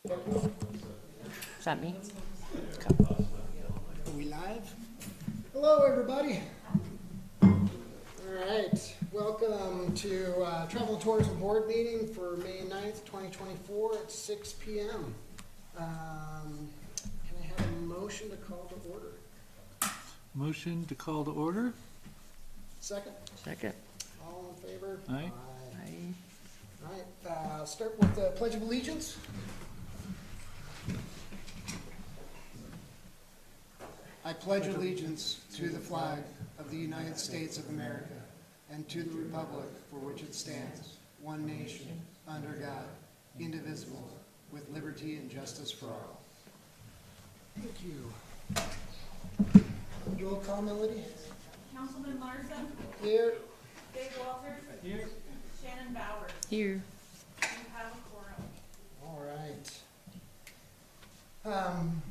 Is that me? Are we live? Hello, everybody. All right, welcome to Travel and Tourism Board meeting for May 9th, 2024 at 6 p.m. Can I have a motion to call to order? Motion to call to order? Second? Second. All in favor? Aye. Aye. All right, start with the Pledge of Allegiance. I pledge allegiance to the flag of the United States of America and to the republic for which it stands, one nation, under God, indivisible, with liberty and justice for all. Thank you. Roll call, Melody. Councilman Larson. Here. Dave Walters. Here. Shannon Bowers. Here. You have a quorum. All right.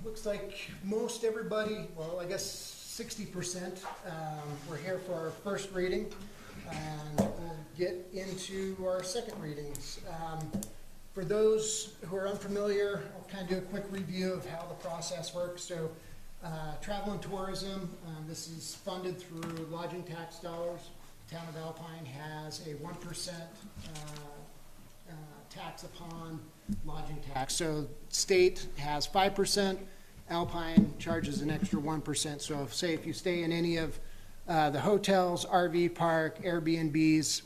Looks like most everybody, well, I guess 60%, we're here for our first reading, and we'll get into our second readings. For those who are unfamiliar, I'll kind of do a quick review of how the process works. So, travel and tourism, this is funded through lodging tax dollars. The town of Alpine has a 1% tax upon lodging tax. So state has 5%, Alpine charges an extra 1%. So if you stay in any of the hotels, RV park, Airbnbs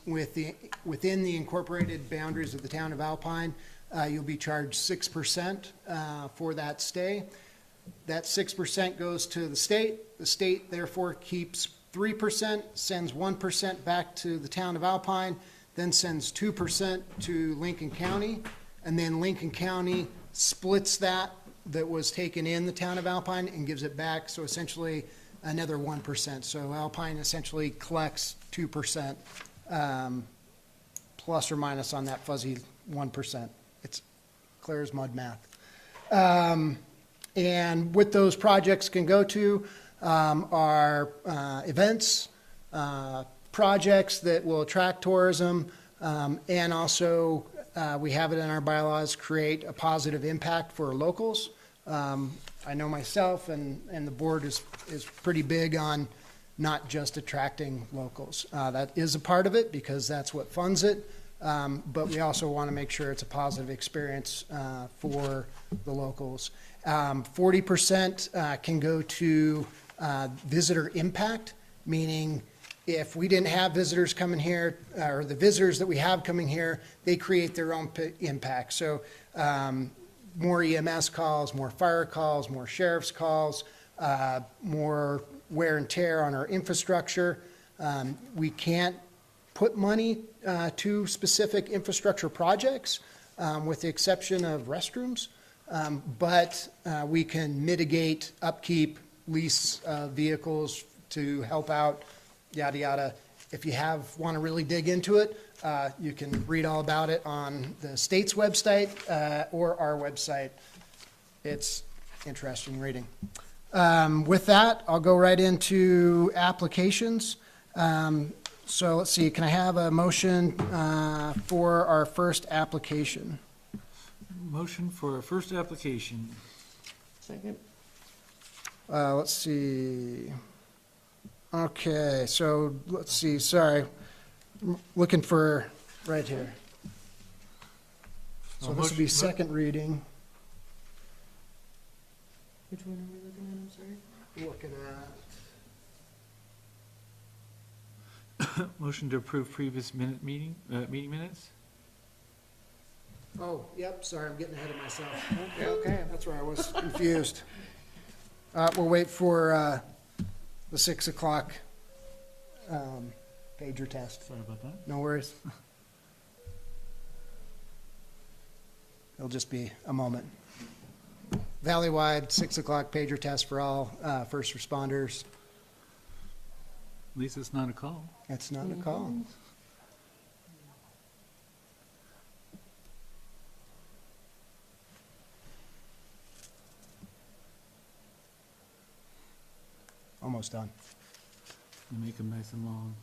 within the incorporated boundaries of the town of Alpine, you'll be charged 6% for that stay. That 6% goes to the state. The state therefore keeps 3%, sends 1% back to the town of Alpine, then sends 2% to Lincoln County, and then Lincoln County splits that was taken in the town of Alpine and gives it back, so essentially another 1%. So Alpine essentially collects 2% plus or minus on that fuzzy 1%. It's clear as mud math. And what those projects can go to are events, projects that will attract tourism, and also we have it in our bylaws, create a positive impact for locals. I know myself and the board is pretty big on not just attracting locals. That is a part of it because that's what funds it, but we also want to make sure it's a positive experience for the locals. 40% can go to visitor impact, meaning if we didn't have visitors coming here, or the visitors that we have coming here, they create their own impact. So more EMS calls, more fire calls, more sheriff's calls, more wear and tear on our infrastructure. We can't put money to specific infrastructure projects, with the exception of restrooms, but we can mitigate upkeep, lease vehicles to help out, yada yada. If you want to really dig into it, you can read all about it on the state's website or our website. It's interesting reading. With that, I'll go right into applications. So let's see, can I have a motion for our first application? Motion for our first application. Second. Let's see. Okay, so let's see, sorry. Looking for right here. So this will be second reading. Which one are we looking at? I'm sorry. Looking at, Motion to approve previous meeting minutes? oh, yep, sorry, I'm getting ahead of myself. Okay. That's where I was confused. We'll wait for the 6 o'clock pager test. Sorry about that. No worries. It'll just be a moment. Valley-wide, 6 o'clock pager test for all first responders. At least it's not a call. That's not a call. Almost done. You make them nice and long.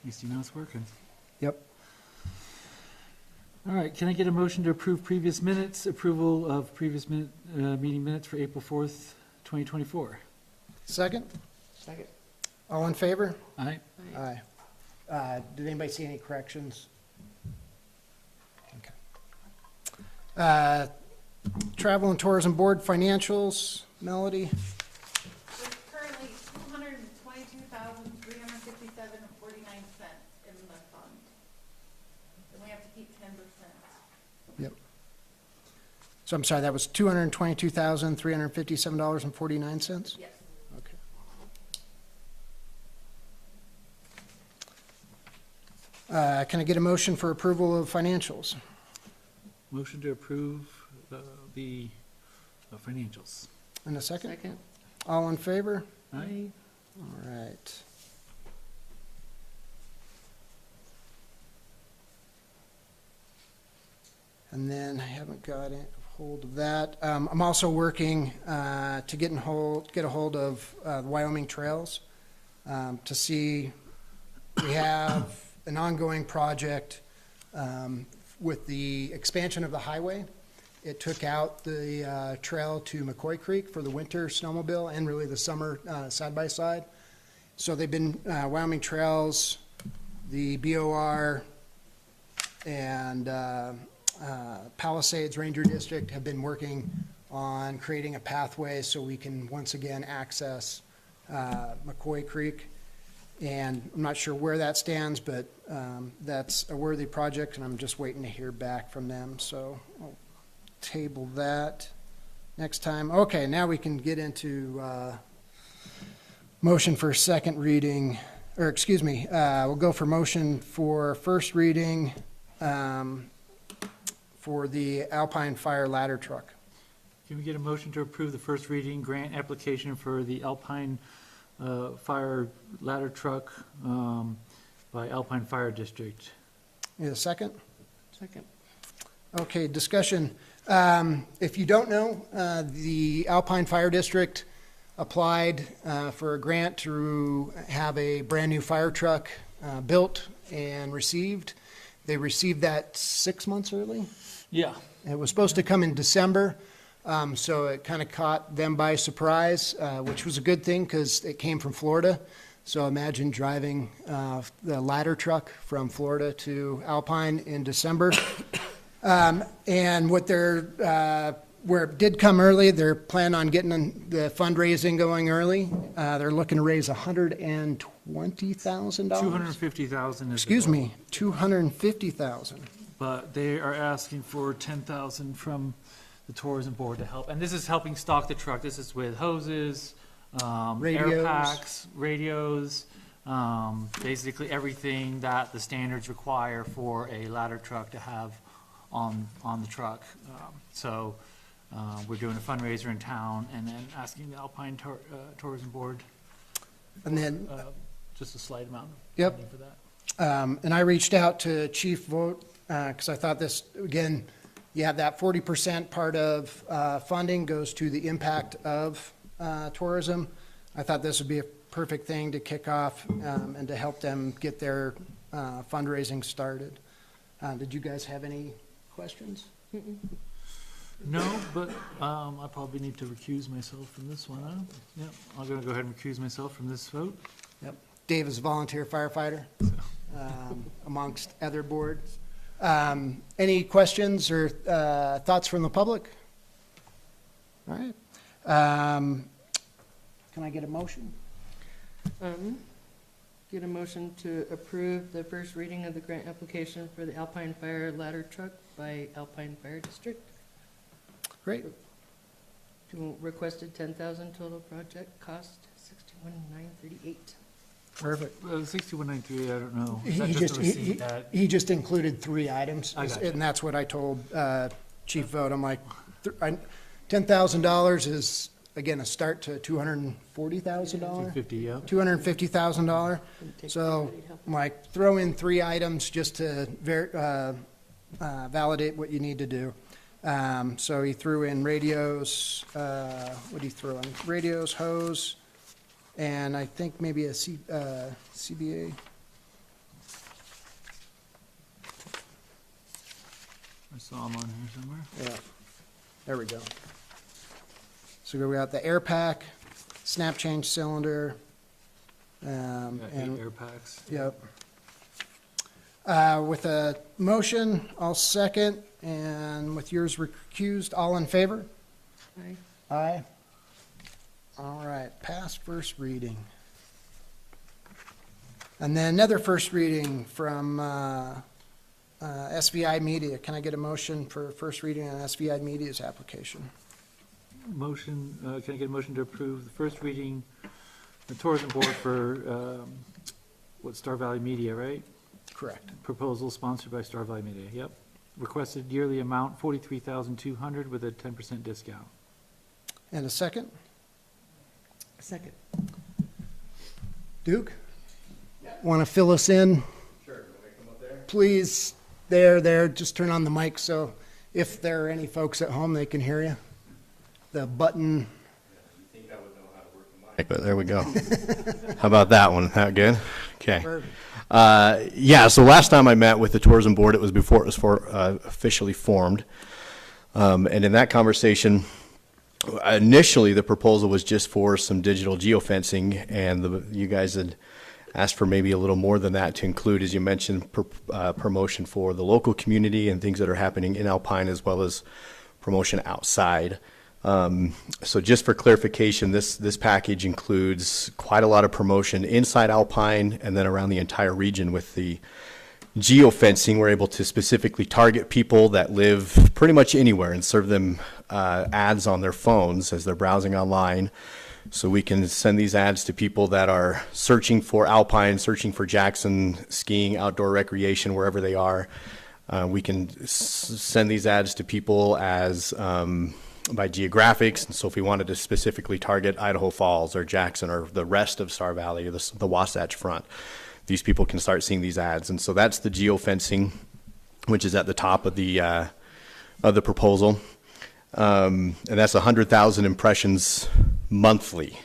least you know it's working. Yep. All right, can I get a motion to approve previous minutes, approval of previous meeting minutes for April 4th, 2024? Second? Second. All in favor? Aye. Aye. Did anybody see any corrections? Okay. Travel and Tourism Board financials, Melody? There's currently $222,357.49 in the fund. And we have to keep 10%. Yep. So I'm sorry, that was $222,357.49? Yes. Okay. Can I get a motion for approval of financials? Motion to approve the financials. In a second? Second. All in favor? Aye. All right. And then I haven't got a hold of that. I'm also working to get a hold of the Wyoming Trails to see, we have an ongoing project with the expansion of the highway. It took out the trail to McCoy Creek for the winter snowmobile and really the summer side-by-side. So they've been, Wyoming Trails, the BOR, and Palisades Ranger District have been working on creating a pathway so we can once again access McCoy Creek. And I'm not sure where that stands, but that's a worthy project, and I'm just waiting to hear back from them. So I'll table that next time. Okay, now we can get into motion for second reading, or excuse me, we'll go for motion for first reading for the Alpine Fire Ladder Truck. Can we get a motion to approve the first reading grant application for the Alpine Fire Ladder Truck by Alpine Fire District? Need a second? Second. Okay, discussion. If you don't know, the Alpine Fire District applied for a grant to have a brand-new fire truck built and received. They received that 6 months early. Yeah. It was supposed to come in December, so it kind of caught them by surprise, which was a good thing because it came from Florida. So imagine driving the ladder truck from Florida to Alpine in December. And what they're, where it did come early, they're planning on getting the fundraising going early. They're looking to raise $120,000. $250,000 is. Excuse me, $250,000. But they are asking for $10,000 from the tourism board to help. And this is helping stock the truck. This is with hoses, air Radios. packs, radios, basically everything that the standards require for a ladder truck to have on the truck. So we're doing a fundraiser in town and then asking the Alpine Tourism Board And then, just a slight amount of Yep. funding for that. and I reached out to Chief Vogt, because I thought this, again, you have that 40% part of funding goes to the impact of tourism. I thought this would be a perfect thing to kick off and to help them get their fundraising started. Did you guys have any questions? No, but I probably need to recuse myself from this one, huh? Yep, I'm gonna go ahead and recuse myself from this vote. Yep. Dave is a volunteer firefighter amongst other boards. Any questions or thoughts from the public? All right. Can I get a motion? Get a motion to approve the first reading of the grant application for the Alpine Fire Ladder Truck by Alpine Fire District. Great. Requested 10,000 total project cost, 61,938. Perfect. 6193, I don't know. Is He that just just, a receipt that? he just included 3 items. I got you. And that's what I told Chief Vogt. I'm like, $10,000 is, again, a start to $240,000. 250, yeah. $250,000. Didn't take So, anybody help. I'm like, throw in 3 items just to validate what you need to do. So he threw in radios, what did he throw in? Radios, hose, and I think maybe a CBA. I saw them on here somewhere. Yeah, there we go. So we got the air pack, snap change cylinder, Yeah, 8 and, air packs. yep. With a motion, I'll second, and with yours recused, all in favor? Aye. Aye. All right, passed first reading. And then another first reading from SVI Media. Can I get a motion for first reading on SVI Media's application? Motion, can I get a motion to approve the first reading, the tourism board for, Star Valley Media, right? Correct. Proposal sponsored by Star Valley Media, yep. Requested yearly amount, $43,200 with a 10% discount. And a second? Second. Duke? Want to fill us in? Sure, you want me to come up there? Please, there, just turn on the mic so if there are any folks at home, they can hear you. The button, You think I would know how to work the mic, but there we go. How about that one? That good? Okay. perfect. Yeah, so last time I met with the tourism board, it was before it was officially formed. And in that conversation, initially the proposal was just for some digital geofencing, and you guys had asked for maybe a little more than that to include, as you mentioned, promotion for the local community and things that are happening in Alpine, as well as promotion outside. So just for clarification, this package includes quite a lot of promotion inside Alpine and then around the entire region. With the geofencing, we're able to specifically target people that live pretty much anywhere and serve them ads on their phones as they're browsing online. So we can send these ads to people that are searching for Alpine, searching for Jackson, skiing, outdoor recreation, wherever they are. We can send these ads to people as by geographics. And so if we wanted to specifically target Idaho Falls or Jackson or the rest of Star Valley or the Wasatch Front, these people can start seeing these ads. And so that's the geofencing, which is at the top of the proposal. And that's 100,000 impressions monthly,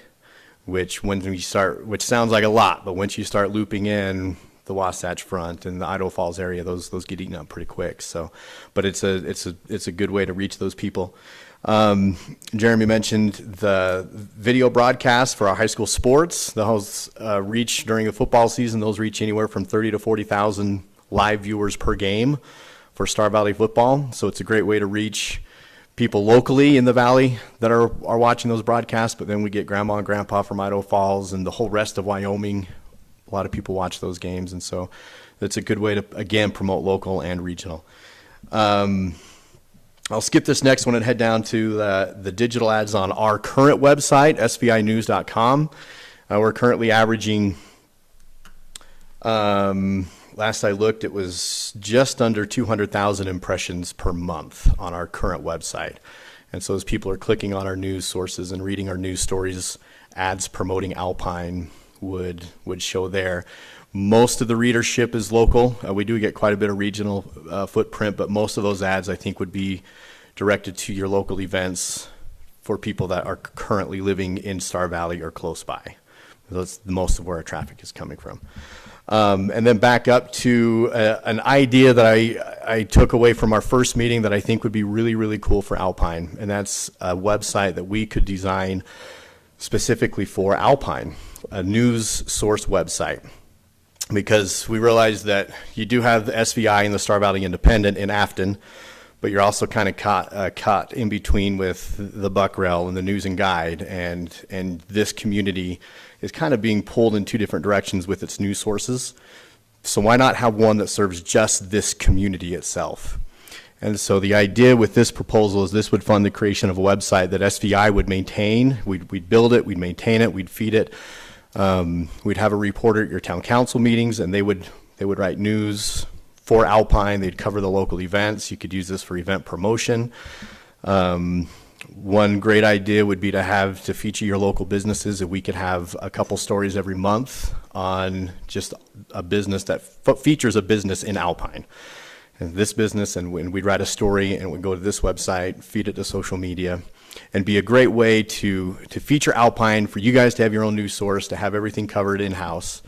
which sounds like a lot, but once you start looping in the Wasatch Front and the Idaho Falls area, those get eaten up pretty quick. So, but it's a good way to reach those people. Jeremy mentioned the video broadcast for our high school sports. Those reach during the football season. Those reach anywhere from 30 to 40,000 live viewers per game for Star Valley football. So it's a great way to reach people locally in the valley that are watching those broadcasts. But then we get grandma and grandpa from Idaho Falls and the whole rest of Wyoming. A lot of people watch those games, and so that's a good way to, again, promote local and regional. I'll skip this next one and head down to the digital ads on our current website, svinews.com. We're currently averaging, last I looked, it was just under 200,000 impressions per month on our current website. And so as people are clicking on our news sources and reading our news stories, ads promoting Alpine would show there. Most of the readership is local. We do get quite a bit of regional footprint, but most of those ads I think would be directed to your local events for people that are currently living in Star Valley or close by. That's most of where our traffic is coming from. And then back up to an idea that I took away from our first meeting that I think would be really, really cool for Alpine, and that's a website that we could design specifically for Alpine, a news source website. Because we realize that you do have the SVI and the Star Valley Independent in Afton, but you're also kind of caught in between with the Buckrell and the News and Guide, and this community is kind of being pulled in two different directions with its news sources. So why not have one that serves just this community itself? And so the idea with this proposal is this would fund the creation of a website that SVI would maintain. We'd build it, we'd maintain it, we'd feed it. We'd have a reporter at your town council meetings, and they would write news for Alpine. They'd cover the local events. You could use this for event promotion. One great idea would be to feature your local businesses. If we could have a couple stories every month on just a business that features a business in Alpine. And this business, and we'd write a story and it would go to this website, feed it to social media, and be a great way to feature Alpine, for you guys to have your own news source, to have everything covered in-house,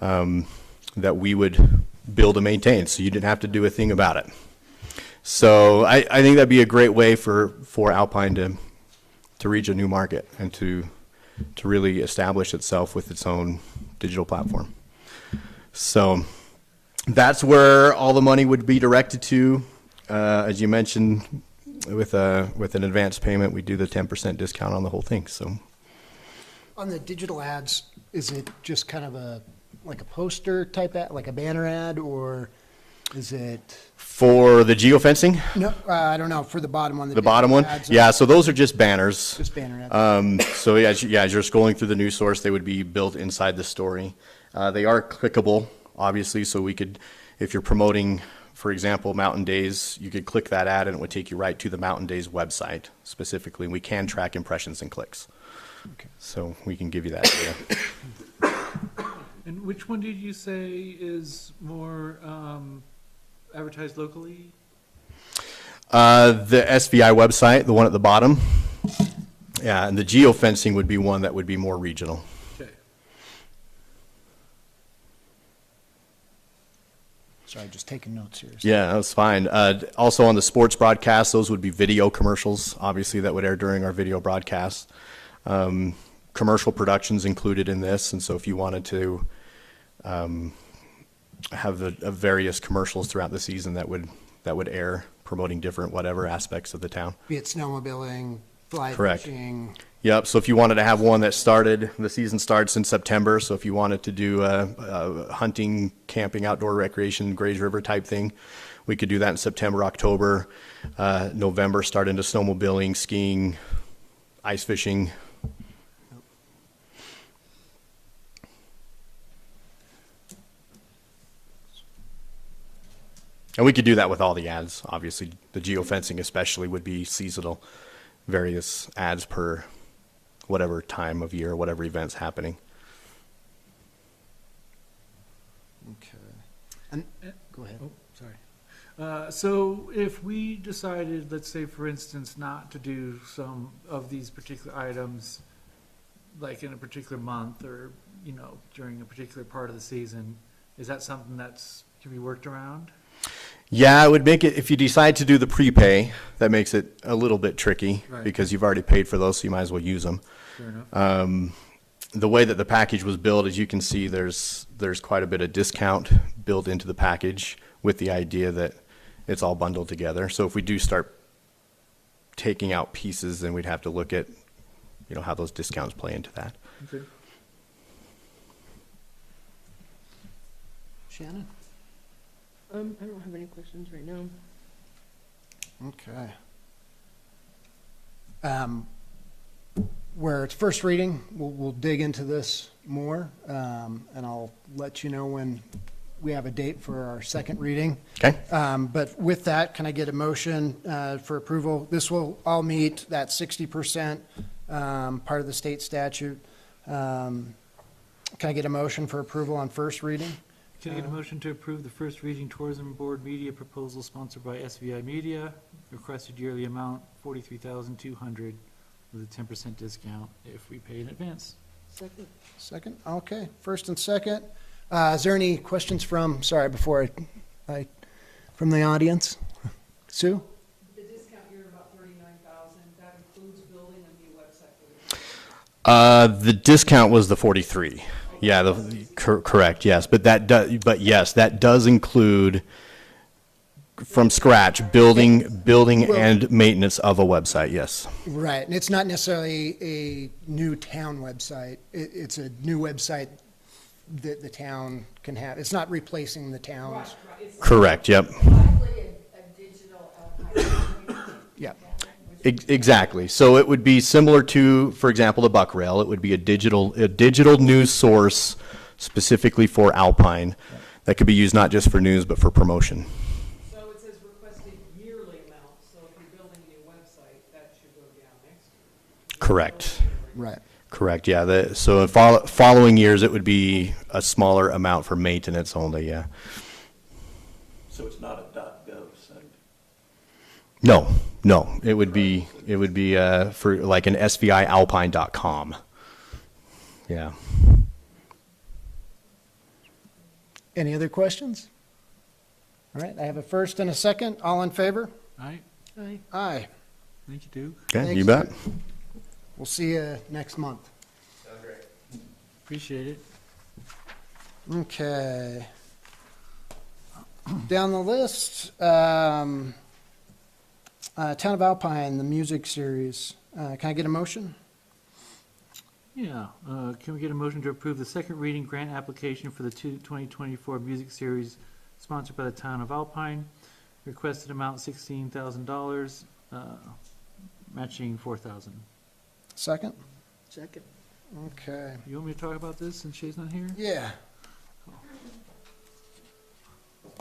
that we would build and maintain, so you didn't have to do a thing about it. So I think that'd be a great way for Alpine to reach a new market and to really establish itself with its own digital platform. So that's where all the money would be directed to. As you mentioned, with an advance payment, we do the 10% discount on the whole thing. So On the digital ads, is it just kind of like a poster type ad, like a banner ad, or is it? for the geofencing, No, I don't know, for the bottom one. the bottom one, ads, yeah. So those are just banners. Just banner ads. So as you're scrolling through the news source, they would be built inside the story. They are clickable, obviously, so we could, if you're promoting, for example, Mountain Days, you could click that ad and it would take you right to the Mountain Days website specifically. We can track impressions and clicks. Okay. So we can give you that data. And which one did you say is more advertised locally? The SVI website, the one at the bottom. Yeah, and the geofencing would be one that would be more regional. Okay. Sorry, just taking notes here. Yeah, that's fine. Also on the sports broadcast, those would be video commercials, obviously, that would air during our video broadcast. Commercial productions included in this, and so if you wanted to have the various commercials throughout the season that would air, promoting different whatever aspects of the town. Be it snowmobiling, fly Correct. fishing. Yep, so if you wanted to have one that started, the season starts in September, so if you wanted to do hunting, camping, outdoor recreation, Grays River type thing, we could do that in September, October, November, start into snowmobiling, skiing, ice fishing. And we could do that with all the ads, obviously. The geofencing especially would be seasonal, various ads per whatever time of year, whatever event's happening. Okay. And, go ahead. Oh, sorry. So if we decided, let's say for instance, not to do some of these particular items, like in a particular month or, during a particular part of the season, is that something that's can be worked around? Yeah, it would make it, if you decide to do the prepay, that makes it a little bit tricky Right. because you've already paid for those, so you might as well use them. Fair enough. The way that the package was built, as you can see, there's quite a bit of discount built into the package with the idea that it's all bundled together. So if we do start taking out pieces, then we'd have to look at, how those discounts play into that. Okay. Shannon? I don't have any questions right now. Okay. Where it's first reading, we'll dig into this more, and I'll let you know when we have a date for our second reading. Okay? But with that, can I get a motion for approval? This will all meet that 60% part of the state statute. Can I get a motion for approval on first reading? Can I get a motion to approve the first reading tourism board media proposal sponsored by SVI Media? Requested yearly amount $43,200 with a 10% discount if we pay in advance. Second. Second, okay, first and second. Is there any questions from the audience? Sue? The discount, you're about $39,000, that includes building a new website for you. The discount was the 43. Yeah, correct, yes. But that does include from scratch, building and maintenance of a website, yes. Right, and it's not necessarily a new town website. It's a new website that the town can have. It's not replacing the town's. Right, it's Correct, yep. Likely a digital Alpine. Yeah. Exactly. So it would be similar to, for example, the Buck Rail. It would be a digital news source specifically for Alpine that could be used not just for news, but for promotion. So it says requested yearly amount, so if you're building a new website, that should go down next year. Correct. Right. Correct, yeah. So in following years, it would be a smaller amount for maintenance only, yeah. So it's not a .gov site? No. It would be for like an svialpine.com. Yeah. Any other questions? All right, I have a first and a second. All in favor? All right, Aye. Aye. thank you, Duke. Okay, you Thanks. bet. We'll see you next month. Appreciate it. Okay. Down the list, Town of Alpine, the music series. Can I get a motion? Yeah, can we get a motion to approve the second reading grant application for the 2024 music series sponsored by the town of Alpine? Requested amount $16,000, matching $4,000. Second? Second. Okay. You want me to talk about this since Shay's not here? Yeah.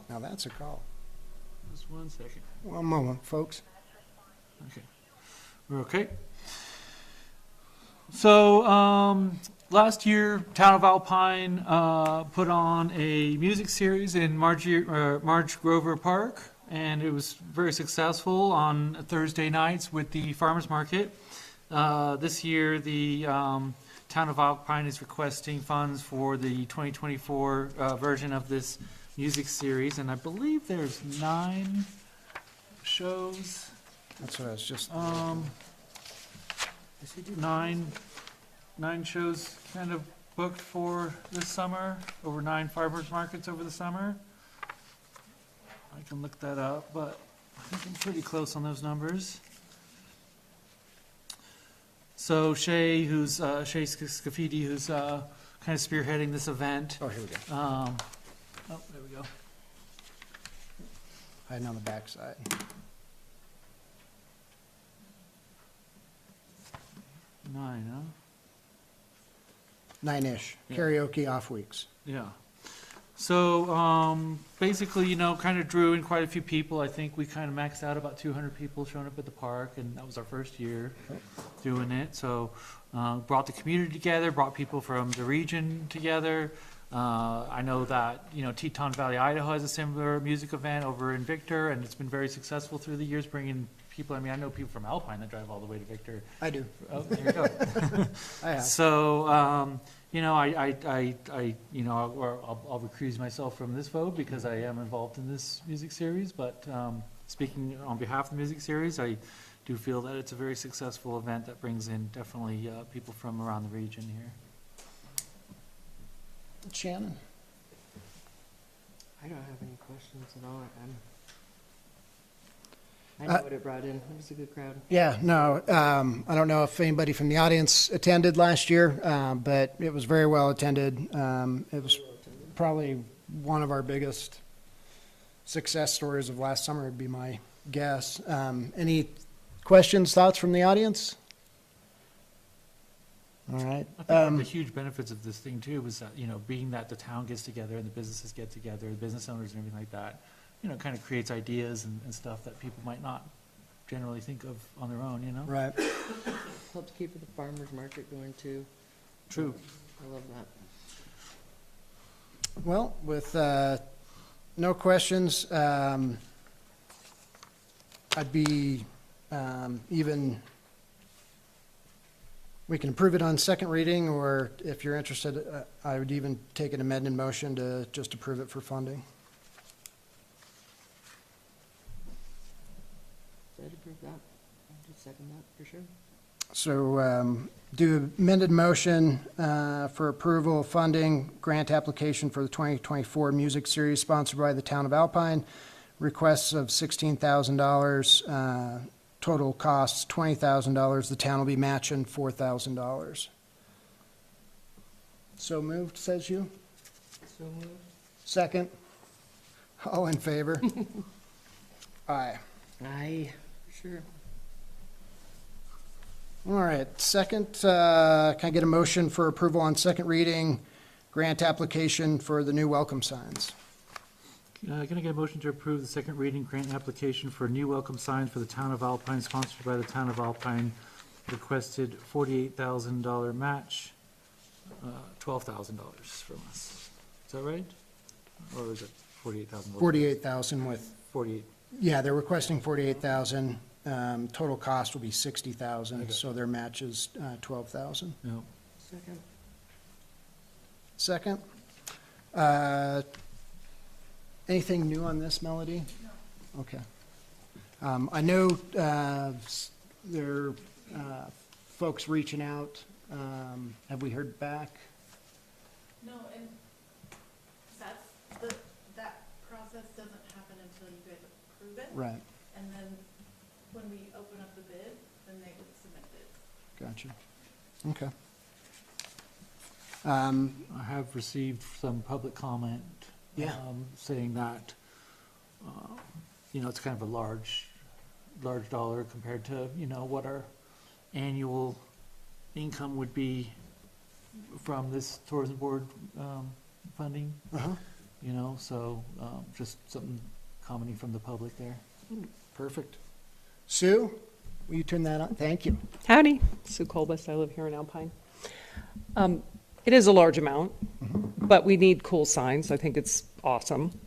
Now that's a call. Just 1 second. One moment, folks. Okay. We're okay? So, last year, Town of Alpine, put on a music series in Marge Grover Park, and it was very successful on Thursday nights with the farmers market. This year, the, Town of Alpine is requesting funds for the 2024, version of this music series, and I believe there's 9 shows. That's what I was just, Nine shows kind of booked for this summer, over 9 farmers markets over the summer. I can look that up, but I think I'm pretty close on those numbers. So Shay, Shay Scafidi, who's kind of spearheading this event. oh, here we go. Oh, there we go. Hiding on the backside. 9, huh? 9-ish. Yeah. Karaoke off weeks. Yeah. So, basically, you know, kind of drew in quite a few people. I think we kind of maxed out about 200 people showing up at the park, and that was our first year doing it. So, brought the community together, brought people from the region together. I know that, you know, Teton Valley, Idaho has a similar music event over in Victor, and it's been very successful through the years, bringing people. I mean, I know people from Alpine that drive all the way to Victor. I do. Oh, there you go. I have. So, you know, you know, I'll recuse myself from this vote because I am involved in this music series. But speaking on behalf of the music series, I do feel that it's a very successful event that brings in definitely people from around the region here. Shannon? I don't have any questions at all. I know what it brought in. It was a good crowd. Yeah, no, I don't know if anybody from the audience attended last year, but it was very well attended. It was probably one of our biggest success stories of last summer, would be my guess. Any questions, thoughts from the audience? All right. I think one of the huge benefits of this thing too was that, you know, being that the town gets together and the businesses get together, the business owners and everything like that, you know, kind of creates ideas and stuff that people might not generally think of on their own, you know? Right. Helps keep the farmer's market going too. True. I love that. Well, with no questions, I'd be even, we can approve it on second reading, or if you're interested, I would even take an amended motion to just approve it for funding. I'd approve that. I'd just second that for sure. So do amended motion for approval of funding, grant application for the 2024 music series sponsored by the town of Alpine. Requests of $16,000, total costs $20,000. The town will be matching $4,000. So moved, says you. So moved. Second. All in favor? Aye. Aye, for sure. All right, second, can I get a motion for approval on second reading, grant application for the new welcome signs? Can I get a motion to approve the second reading grant application for new welcome signs for the town of Alpine, sponsored by the town of Alpine, requested $48,000 match, $12,000 from us. Is that right? Or is it 48,000? 48,000 with, 48. yeah, they're requesting 48,000. Total cost will be 60,000, Okay. so their match is 12,000. No. Second. Second, Anything new on this, Melody? No. Okay. I know there are folks reaching out. Have we heard back? No, and that process doesn't happen until you guys approve it. Right, And then when we open up the bid, then they would submit bids. gotcha. Okay. I have received some public comment. Yeah. Saying that, it's kind of a large dollar compared to, what our annual income would be from this tourism board, funding, Uh-huh. so, just something commenting from the public there. Perfect. Sue, will you turn that on? Thank you. Howdy, Sue Colbus, I live here in Alpine. It is a large amount, but we need cool signs. I think it's awesome.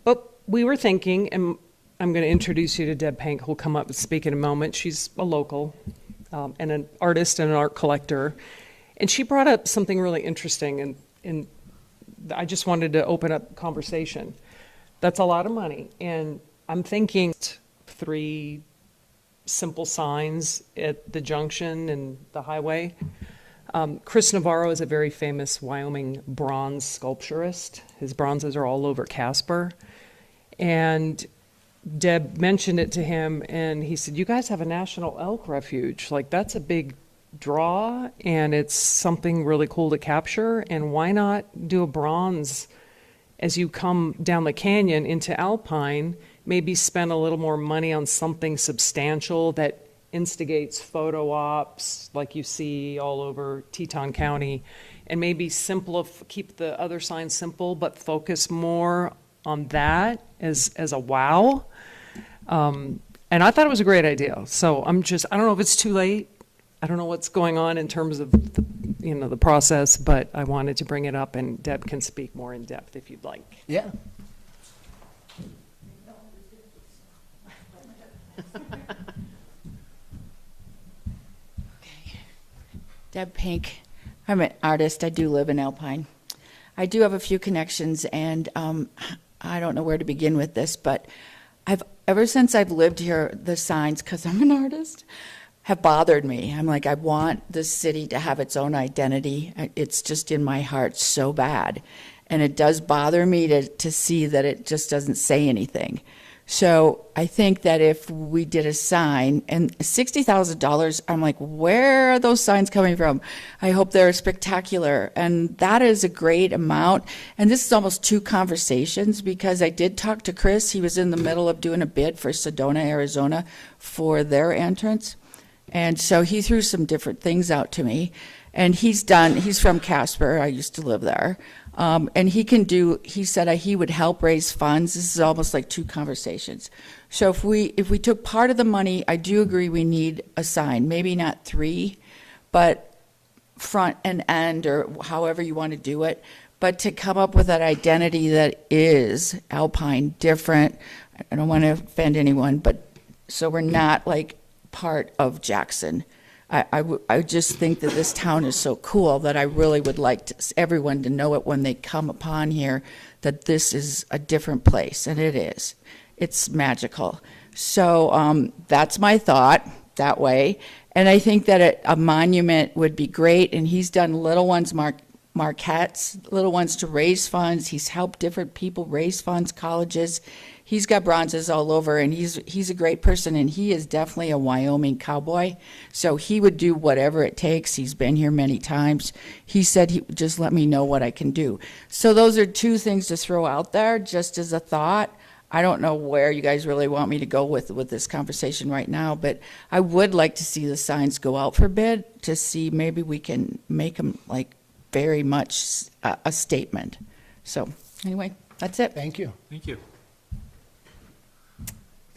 But we were thinking, and I'm going to introduce you to Deb Pank, who'll come up and speak in a moment. She's a local and an artist and an art collector. And she brought up something really interesting, and I just wanted to open up conversation. That's a lot of money, and I'm thinking 3 simple signs at the junction and the highway. Chris Navarro is a very famous Wyoming bronze sculpturist. His bronzes are all over Casper. And Deb mentioned it to him, and he said, you guys have a national elk refuge. Like, that's a big draw, and it's something really cool to capture. And why not do a bronze as you come down the canyon into Alpine, maybe spend a little more money on something substantial that instigates photo ops like you see all over Teton County, and maybe keep the other signs simple, but focus more on that as a wow. And I thought it was a great idea. So I don't know if it's too late. I don't know what's going on in terms of the process, but I wanted to bring it up, and Deb can speak more in depth if you'd like. Yeah. Deb Pink. I'm an artist. I do live in Alpine. I do have a few connections, and I don't know where to begin with this, but ever since I've lived here, the signs, because I'm an artist, have bothered me. I'm like, I want the city to have its own identity. It's just in my heart so bad. And it does bother me to see that it just doesn't say anything. So I think that if we did a sign, and $60,000, I'm like, where are those signs coming from? I hope they're spectacular. And that is a great amount. And this is almost 2 conversations, because I did talk to Chris. He was in the middle of doing a bid for Sedona, Arizona for their entrance. And so he threw some different things out to me. And he's from Casper. I used to live there. And he said he would help raise funds. This is almost like 2 conversations. So if we took part of the money, I do agree we need a sign, maybe not 3, but front and end, or however you want to do it, but to come up with that identity that is Alpine, different. I don't want to offend anyone, but so we're not like part of Jackson. I just think that this town is so cool that I really would like everyone to know it when they come upon here, that this is a different place, and it is. It's magical. So that's my thought that way. And I think that a monument would be great, and he's done little ones, marquettes, little ones to raise funds. He's helped different people raise funds, colleges. He's got bronzes all over, and he's a great person, and he is definitely a Wyoming cowboy. So he would do whatever it takes. He's been here many times. He said he would just let me know what I can do. So those are 2 things to throw out there just as a thought. I don't know where you guys really want me to go with this conversation right now, but I would like to see the signs go out for bid to see maybe we can make them like very much a statement. So anyway, that's it. Thank you. Thank you.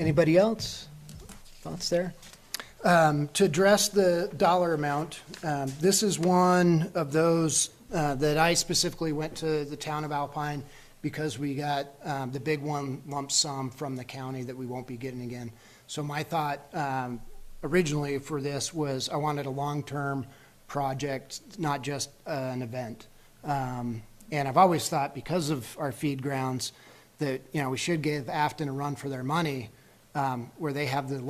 Anybody else? Thoughts there? To address the dollar amount, this is one of those that I specifically went to the town of Alpine because we got the big one lump sum from the county that we won't be getting again. So my thought originally for this was I wanted a long-term project, not just an event. And I've always thought, because of our feed grounds, that, you know, we should give Afton a run for their money, where they have the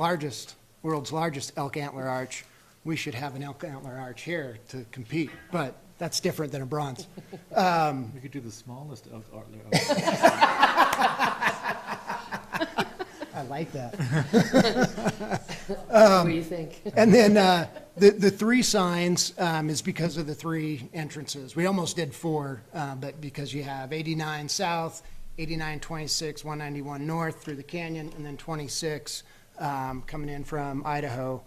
world's largest elk antler arch. We should have an elk antler arch here to compete, but that's different than a bronze. We could do the smallest elk antler. I like that. What do you think? And then the three signs is because of the three entrances. We almost did four, but because you have 89 south, 89, 26, 191 north through the canyon, and then 26 coming in from Idaho.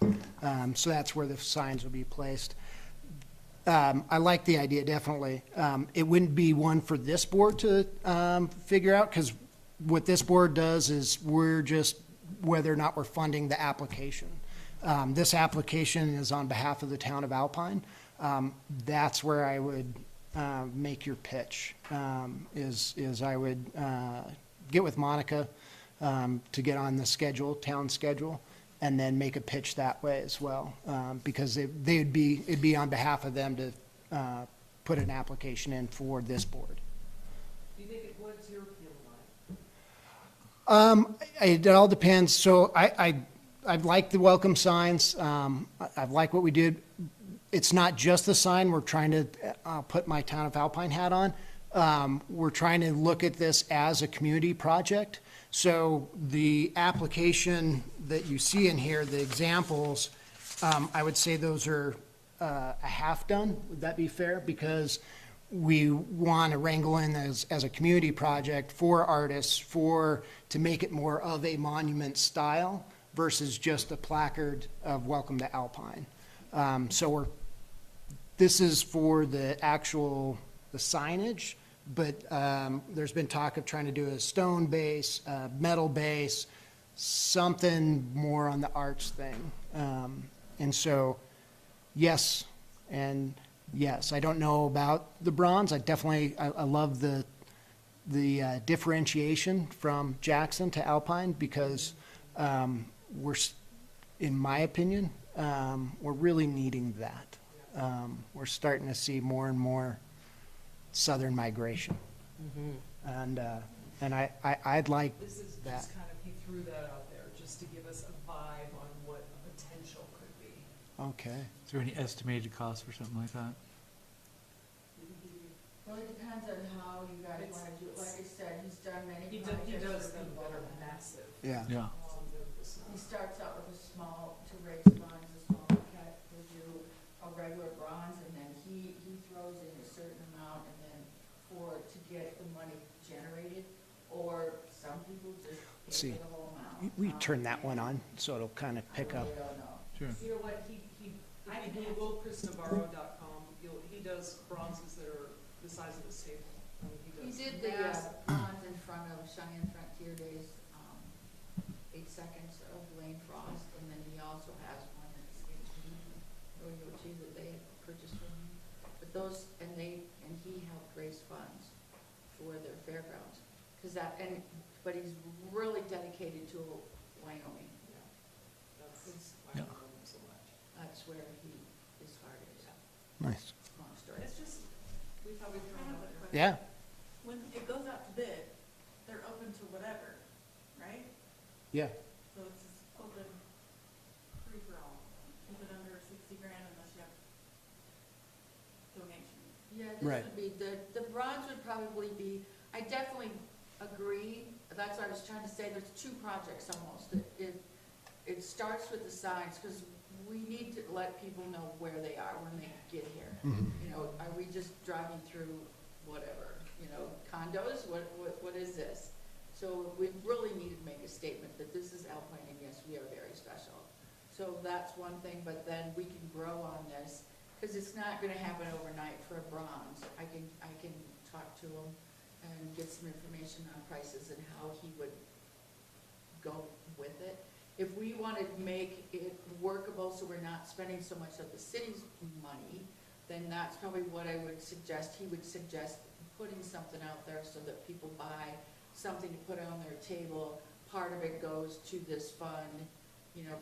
So that's where the signs will be placed. I like the idea, definitely. It wouldn't be one for this board to figure out, because what this board does is we're just whether or not we're funding the application. This application is on behalf of the town of Alpine. That's where I would make your pitch, is I would get with Monica to get on the schedule, town schedule, and then make a pitch that way as well, because it'd be on behalf of them to put an application in for this board. Do you think what's your feeling It all depends. So I like the welcome signs. I like what we did. It's not just the sign. We're trying to put my Town of Alpine hat on. We're trying to look at this as a community project. So the application that you see in here, the examples, I would say those are a half done. Would that be fair? Because we want to wrangle in as a community project for artists to make it more of a monument style versus just a placard of welcome to Alpine. This is for the signage, but there's been talk of trying to do a stone base, a metal base, something more on the arch thing. And so, yes, and yes, I don't know about the bronze. I love the differentiation from Jackson to Alpine, because in my opinion, we're really needing that. We're starting to see more and more southern migration. And I'd like This is that. just kind of, he threw that out there just to give us a vibe on what potential could be. Okay. Is there any estimated cost for something like that? Really depends on how you guys want to do it. Like I said, he's done many He projects does for them people. that are massive. Yeah. Yeah. He starts out with a small, to raise funds, a small cat, will do a regular bronze, and then he throws in a certain amount, and then to get the money generated, or some people just See, pay for the whole amount. we turn that one on, so it'll kind of pick up. I don't know. Sure. You know what, if you Google ChrisNavarro.com, he does bronzes that are the size of this table. I mean, He does did the massive. bronze in front of Cheyenne Frontier Days, 8 seconds of Lane Frost, and then he also has one that's Yoichi that they had purchased from him. But those, and he helped raise funds for their fairgrounds, but he's really dedicated to Wyoming. That's why I Yeah. love him so much. That's where his heart is. Nice. Long story. It's just, we thought we'd throw I it have out a there. question. Yeah. When it goes out to bid, they're open to whatever, right? Yeah. So it's just open, free for all. Keep it under 60 grand unless you have donation. Yeah, this Right. would be, the bronze would probably be, I definitely agree, that's what I was trying to say, there's two projects almost. It starts with the signs, because we need to let people know where they are when they get here. You know, are we just driving through whatever, condos, what is this? So we really need to make a statement that this is Alpine, and yes, we are very special. So that's one thing, but then we can grow on this, because it's not gonna happen overnight for a bronze. I can talk to him and get some information on prices and how he would go with it. If we want to make it workable, so we're not spending so much of the city's money, then that's probably what I would suggest. He would suggest putting something out there so that people buy something to put on their table. Part of it goes to this fund,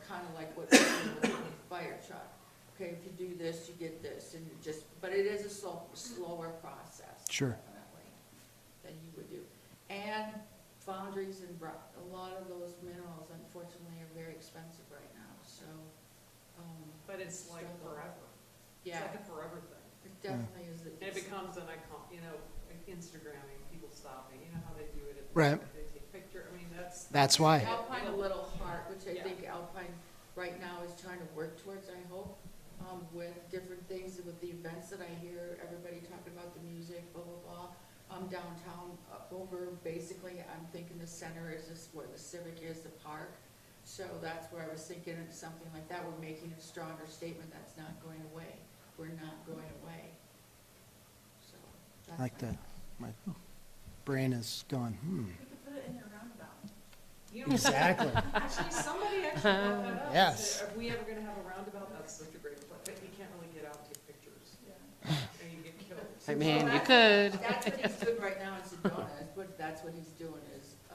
kind of like what we do with the fire truck. Okay, if you do this, you get this, and but it is a slower process. Sure. Definitely, than you would do. And foundries and a lot of those minerals unfortunately are very expensive right now, so, But it's like Struggle. forever. yeah, It's like a forever thing. it definitely is. And it becomes an icon, you know, like Instagramming, people stopping, you know how they do it at the Right. they take picture, I mean, that's. That's why. Alpine a little hard, which I Yeah. think Alpine right now is trying to work towards, I hope, with different things, with the events that I hear, everybody talking about the music, blah, blah, blah. Downtown, over, basically, I'm thinking the center is just where the Civic is, the park. So that's where I was thinking of something like that, we're making a stronger statement that's not going away. We're not going away. So, that's Like my that. My brain is going, We could put it in your roundabout. You know, Exactly. Actually, somebody actually brought that up. Yes. Said, are we ever gonna have a roundabout? That's such a great place, but you can't really get out and take pictures, Yeah. and you get killed. I mean, you Well, could. That's what he's doing right now in Sedona, that's what he's doing is a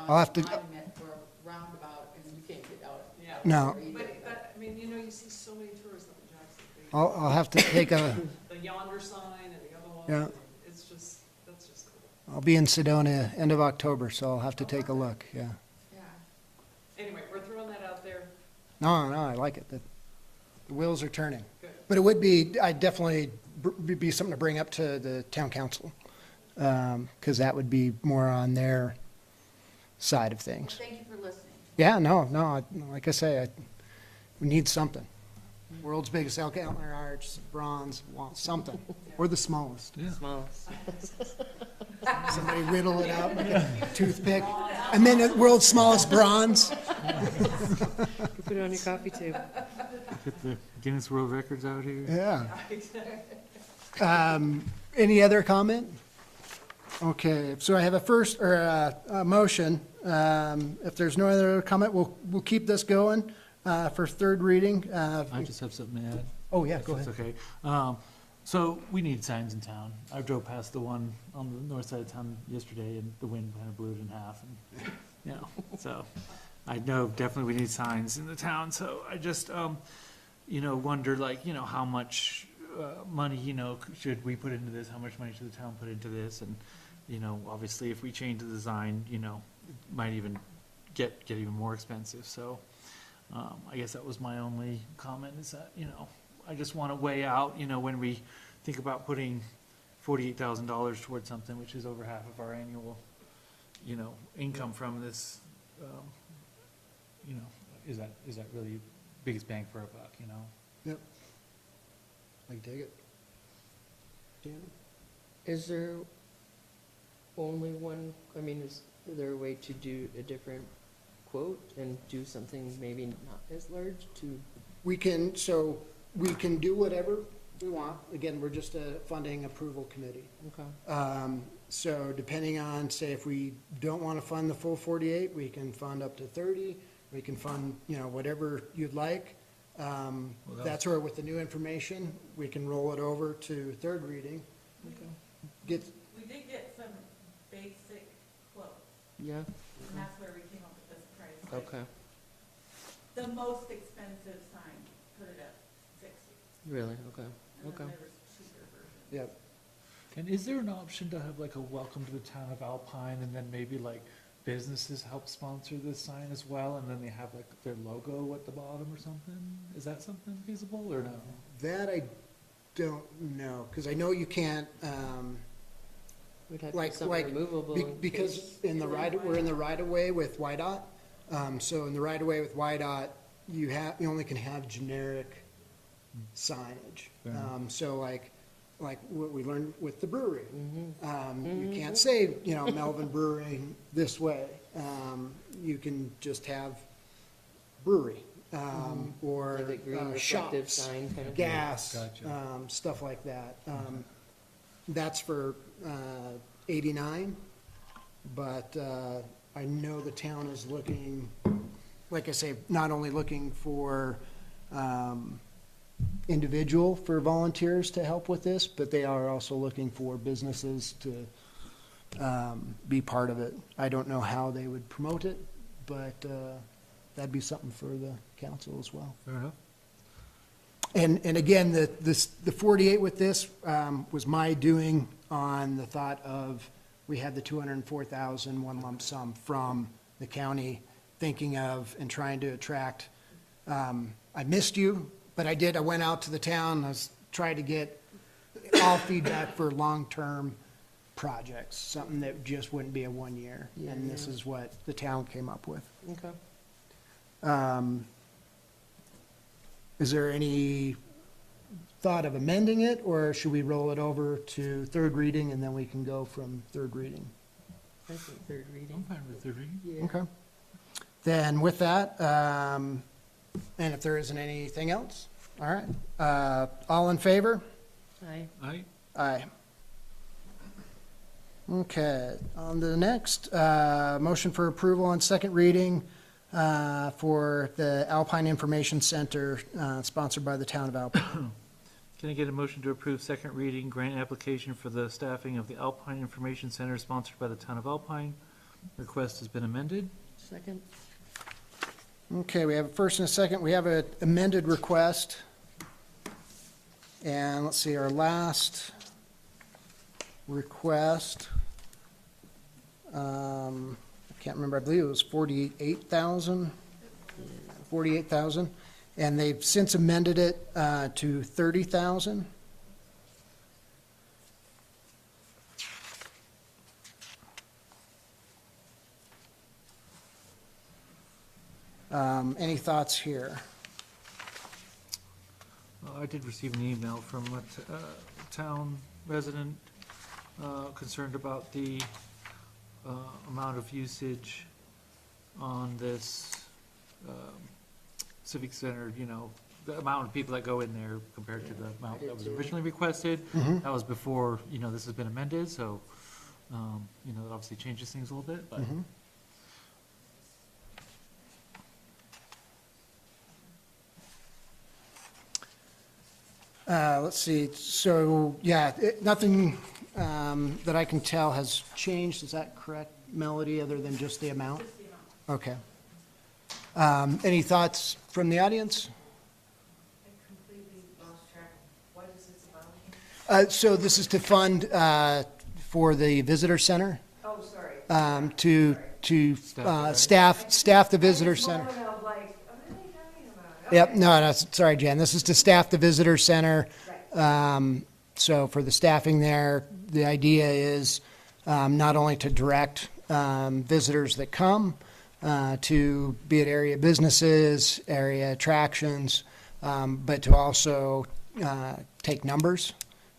I'll have bronze to- monument for a roundabout, and you can't get out. Yeah. No. either. But that, I mean, you know, you see so many tourists up in Jackson. I'll have to take a, The yonder sign and the other one. Yeah. It's just, that's just cool. I'll be in Sedona end of October, so I'll have to take a look, yeah. Yeah. Anyway, we're throwing that out there. No, I like it. The wheels are turning. Good. But it would be, I'd definitely be something to bring up to the town council, because that would be more on their side of things. Thank you for listening. Yeah, no, like I say, we need something. World's biggest elk antler arch, bronze, something, or the smallest. Smallest. Somebody riddle it out with a toothpick. And then the world's smallest bronze. Put it on your coffee table. Get the Guinness World Records out here. Yeah. Any other comment? Okay, so I have a first, or a motion. If there's no other comment, we'll keep this going for third reading. I just have something to add. Oh, yeah, go If ahead. it's okay. So we need signs in town. I drove past the one on the north side of town yesterday and the wind kind of blew it in half and, you know, so I know definitely we need signs in the town. So I just, you know, wonder like, you know, how much, money, you know, should we put into this? How much money should the town put into this? And, you know, obviously if we change the design, you know, it might even get even more expensive. So, I guess that was my only comment is that, you know, I just want to weigh out, you know, when we think about putting $48,000 towards something, which is over half of our annual, you know, income from this, you know, is that really biggest bang for a buck, you know? Yep. I can take it. Dan? Is there only one, I mean, is there a way to do a different quote and do something maybe not as large to, We can do whatever we want. Again, we're just a funding approval committee. okay, So depending on, say, if we don't want to fund the full 48, we can fund up to 30. We can fund, you know, whatever you'd like. That's where with the new information, we can roll it over to third reading. Get, We did get some basic quotes, yeah, and that's where we came up with this price. Like, okay, The most expensive sign, put it at 60, really, okay, and okay. then there was cheaper versions. yep. And is there an option to have like a welcome to the town of Alpine and then maybe like businesses help sponsor this sign as well? And then they have like their logo at the bottom or something? Is that something feasible or no? That I don't know, because I know you can't, We'd have to like, have something removable in because case. in the we're in the right of way with YDOT. So in the right of way with YDOT, you only can have generic signage. So like what we learned with the brewery. You can't say, you know, Melvin Brewing this way. You can just have brewery, or Like a green reflective shops, sign kind of. gas, Gotcha. stuff like that. That's for 89, but I know the town is looking, like I say, not only looking for individual for volunteers to help with this, but they are also looking for businesses to be part of it. I don't know how they would promote it, but that'd be something for the council as well. Fair enough. And again, the 48 with this was my doing on the thought of we had the 204,000 one lump sum from the county, thinking of and trying to attract. I missed you, but I went out to the town, I was trying to get all feedback for long-term projects, something that just wouldn't be a 1 year. Yeah, And this yeah. is what the town came up with. Okay. Is there any thought of amending it, or should we roll it over to third reading and then we can go from third reading? I think third I'm reading. fine with third reading. Yeah. Okay. Then with that, and if there isn't anything else, all right. All in favor? Aye. Aye. Aye. Okay, on to the next, motion for approval on second reading for the Alpine Information Center, sponsored by the town of Alpine. Can I get a motion to approve second reading grant application for the staffing of the Alpine Information Center sponsored by the town of Alpine? Request has been amended. Second. Okay, we have a first and a second. We have an amended request. And let's see, our last request, I can't remember, I believe it was 48,000. 48,000. And they've since amended it to 30,000. Any thoughts here? I did receive an email from a town resident concerned about the amount of usage on this civic center, you know, the amount of people that go in there compared to the amount that was originally requested. That was before, you know, this has been amended, so, you know, that obviously changes things a little bit, but. Let's see, so, yeah, nothing that I can tell has changed, is that correct, Melody, other than just the amount? Okay. Any thoughts from the audience? I completely lost track. What is this about? So this is to fund for the visitor center, Oh, sorry. to staff the visitor center. Moment of like, what are they talking about? Yep, no, sorry, Jan, this is to staff the visitor center. So for the staffing there, the idea is not only to direct visitors that come to be it area businesses, area attractions, but to also take numbers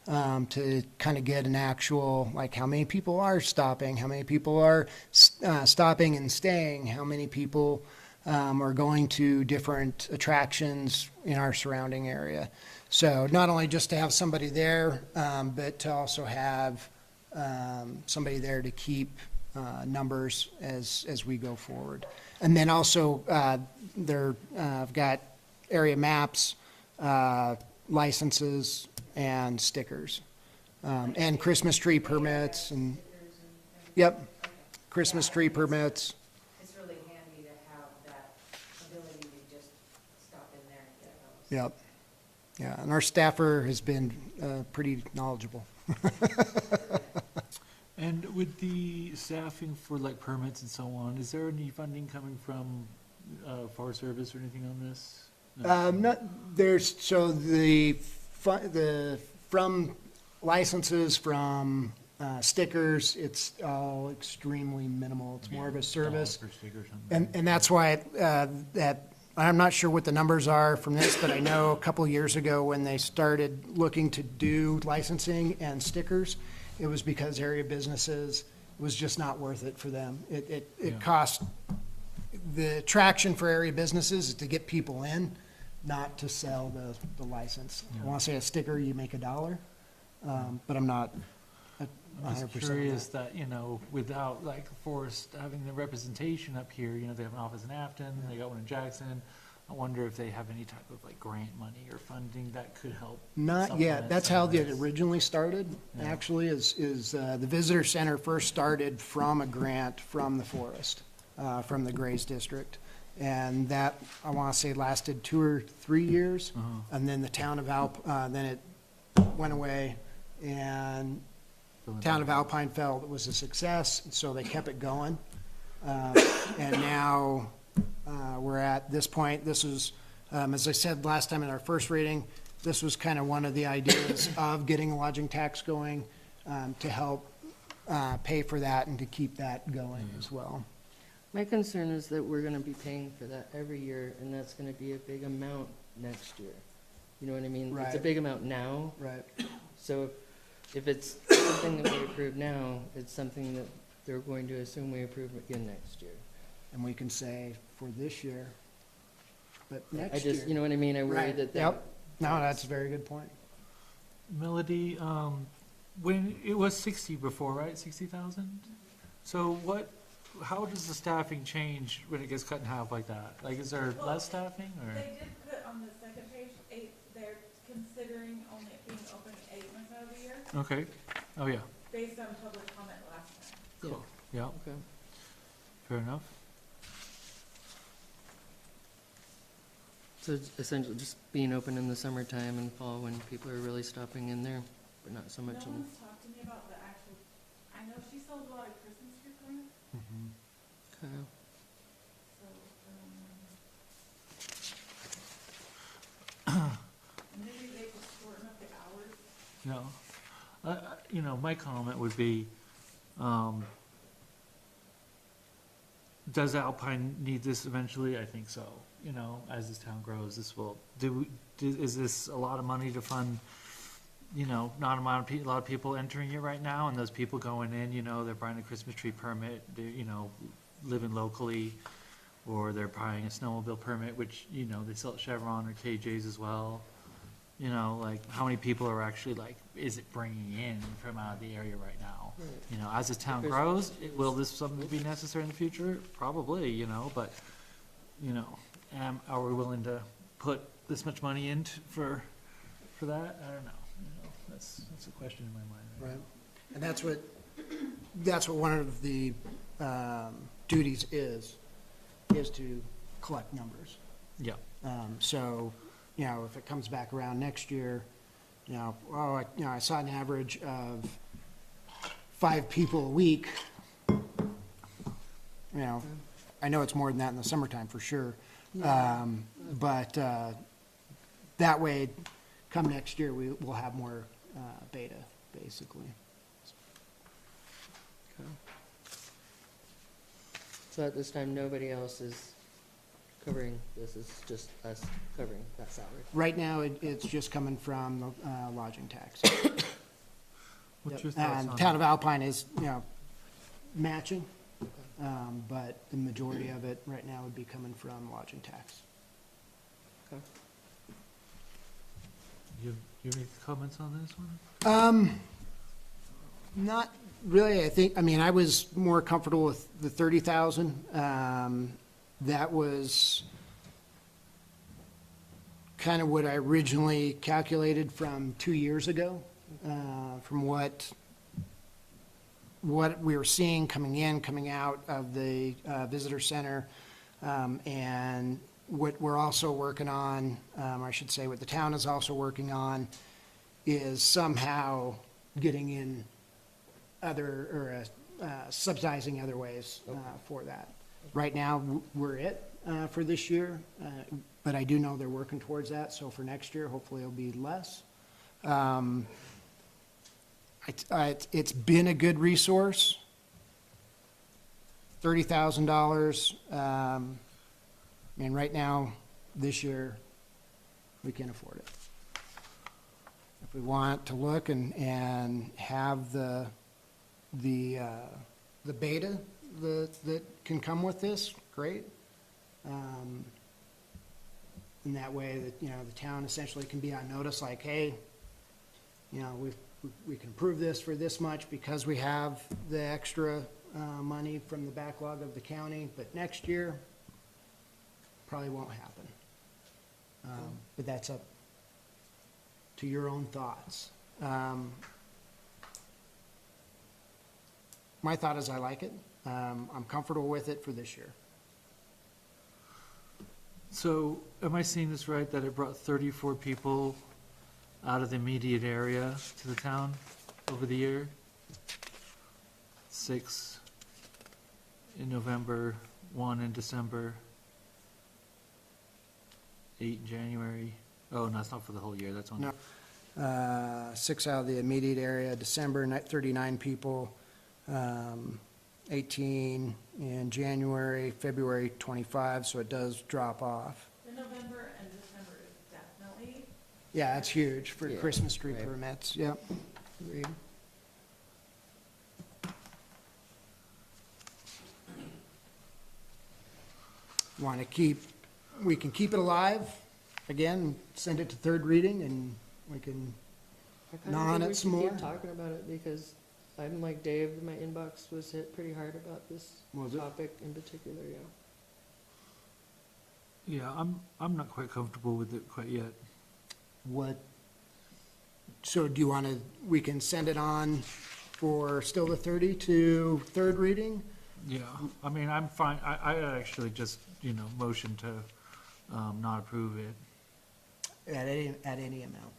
to kind of get an actual, like how many people are stopping, how many people are stopping and staying, how many people are going to different attractions in our surrounding area. So not only just to have somebody there, but to also have somebody there to keep numbers as we go forward. And then also, I've got area maps, licenses, and stickers, and Christmas tree permits, and, yep, Christmas tree permits. It's really handy to have that ability to just stop in there and get those. Yep. Yeah, and our staffer has been pretty knowledgeable. And with the staffing for like permits and so on, is there any funding coming from Forest Service or anything on this? No. So from licenses, from stickers, it's all extremely minimal. It's more of a service. $1 per sticker or something. And that's why that, I'm not sure what the numbers are from this, but I know a couple of years ago when they started looking to do licensing and stickers, it was because area businesses, it was just not worth it for them. It Yeah. cost, the attraction for area businesses is to get people in, not to sell the license. I Yeah. want to say a sticker, you make $1, but I'm not I'm 100% just curious that, you know, without like Forest having the representation up here, you know, they have an office in Afton, they got one in Jackson. I wonder if they have any type of like grant money or funding that could help. Not supplement yet. That's some how of it this. originally started, Yeah. actually, is the visitor center first started from a grant from the forest, from the Grays District. And that, I want to say, lasted 2 or 3 years. And then the town of then it went away. And Town of Alpine felt it was a success, so they kept it going. And now, we're at this point. This is, as I said last time in our first reading, this was kind of one of the ideas of getting a lodging tax going, to help, pay for that and to keep that going as well. My concern is that we're gonna be paying for that every year, and that's gonna be a big amount next year. You know what I mean? It's a Right. big amount now, Right. so if it's something that we approve now, it's something that they're going to assume we approve again next year. And we can say for this year, but I next just, year. you know what I mean? I worry Right. that Yep. No, that's a very good point. Melody, when, it was 60 before, right? 60,000? So how does the staffing change when it gets cut in half like that? Like, is there less staffing or? They did put on the second page, they're considering only it being open 8 months out of the year, Okay, oh, yeah, based on public comment last time. cool, yeah, Okay. fair enough. So it's essentially just being open in the summertime and fall when people are really stopping in there, but not so No much in, one's talked to me about the actual, I know she sold a lot of Christmas tree plants, okay. so, maybe they could shorten up the hours. No, my comment would be, does Alpine need this eventually? I think so. As this town grows, this will, is this a lot of money to fund, not a lot of people entering it right now, and those people going in, they're buying a Christmas tree permit, they're, living locally, or they're buying a snowmobile permit, which, they sell at Chevron or KJ's as well. How many people are actually is it bringing in from out of the area right now? As this town grows, will this something be necessary in the future? Probably, but, are we willing to put this much money in for that? I don't know. That's a question in my mind. Right. And that's what one of the duties is to collect numbers. Yeah. So, if it comes back around next year, I saw an average of 5 people a week. I know it's more than that in the summertime for sure. But that way, come next year, we'll have more beta, basically. Okay. So at this time, nobody else is covering this, it's just us covering that salary. Right now, it's just coming from the lodging tax. What's Yep. your thoughts And on Town that? of Alpine is, matching, but the majority of it right now would be coming from lodging tax. Okay. You have any comments on this one? Not really, I was more comfortable with the 30,000. That was kind of what I originally calculated from 2 years ago, from what we were seeing coming in, coming out of the visitor center, and what we're also working on, I should say, what the town is also working on, is somehow getting in subsidizing other ways for that. Right now, we're for this year, but I do know they're working towards that, so for next year, hopefully it'll be less. It's been a good resource. $30,000, right now, this year, we can afford it. If we want to look and have the beta that can come with this, great. In that way that, the town essentially can be on notice, like, hey, we can approve this for this much because we have the extra money from the backlog of the county, but next year, probably won't happen. But that's up to your own thoughts. My thought is I like it. I'm comfortable with it for this year. So, am I seeing this right, that it brought 34 people out of the immediate area to the town over the year? 6 in November, 1 in December, 8 in January. Oh, no, that's not for the whole year, that's on. No. 6 out of the immediate area, December, 39 people, 18 in January, February 25, so it does drop off. The November and December is definitely, Yeah, that's huge for Yeah, Christmas tree right. permits, yep. Agreed. Want to keep, we can keep it alive, again, send it to third reading, and we can, I kinda Gnaw on think it we some should more? keep talking about it, because I'm like Dave, my inbox was hit pretty hard about this Was it? topic in particular, yeah. Yeah, I'm not quite comfortable with it quite yet. what, so do you want to, we can send it on for still the 30 to third reading? Yeah, I mean, I'm fine, I actually just, motion to, not approve it. At any amount.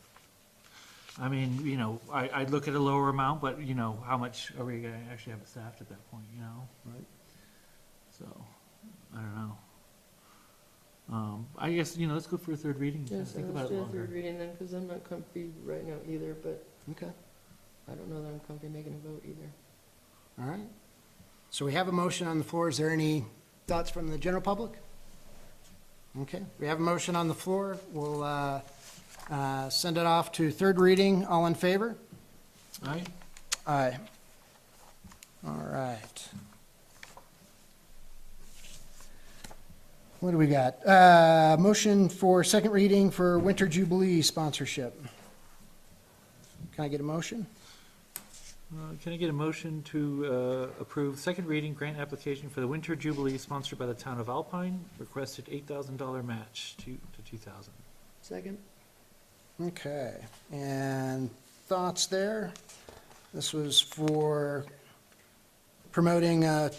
I mean, I'd look at a lower amount, but, how much are we gonna actually have it staffed at that point, Right. So, I don't know. I guess, let's go for a third reading, Yeah, and so think let's about it do a third longer. reading then, because I'm not comfy right now either, but Okay, I don't know that I'm comfy making a vote either. all right. So we have a motion on the floor. Is there any thoughts from the general public? Okay, we have a motion on the floor. We'll send it off to third reading. All in favor? All right, Aye. All right. What do we got? Motion for second reading for Winter Jubilee sponsorship. Can I get a motion? can I get a motion to, approve second reading grant application for the Winter Jubilee sponsored by the town of Alpine, requested $8,000 match to 2,000. Second? Okay, and thoughts there? This was for promoting the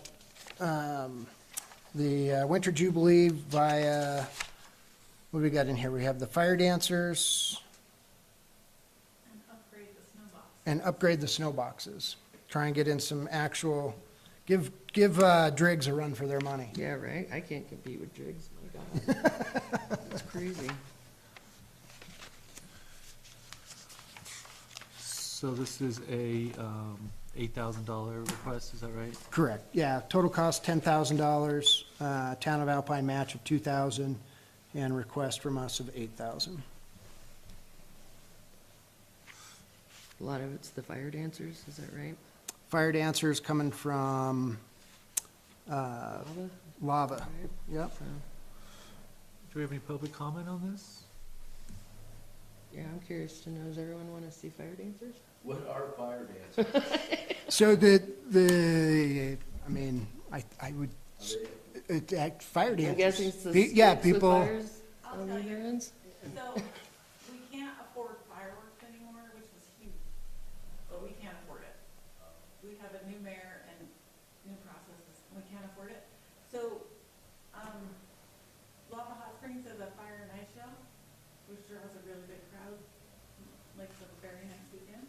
Winter Jubilee via, what do we got in here? We have the fire dancers and upgrade the snow box. and upgrade the snow boxes. Try and get in some actual, give Driggs a run for their money. Yeah, right? I can't compete with Driggs, my God. That's crazy. So this is a, $8,000 request, is that right? Correct, yeah, total cost $10,000, Town of Alpine match of $2,000, and request from us of $8,000. A lot of it's the fire dancers, is that right? Fire dancers coming from Lava, Lava, right? yep. So, Do we have any public comment on this? yeah, I'm curious to know, does everyone want to see fire dancers? What are fire dancers? So I mean, I would, fire I'm dancers. guessing it's the Yeah, sticks with people, fires I'll on tell their you. hands? So, we can't afford fireworks anymore, which was huge, but we can't afford it. We have a new mayor and new processes, and we can't afford it. So, Lava Hot Springs is a fire and ice show, which draws a really big crowd, like the very next weekend.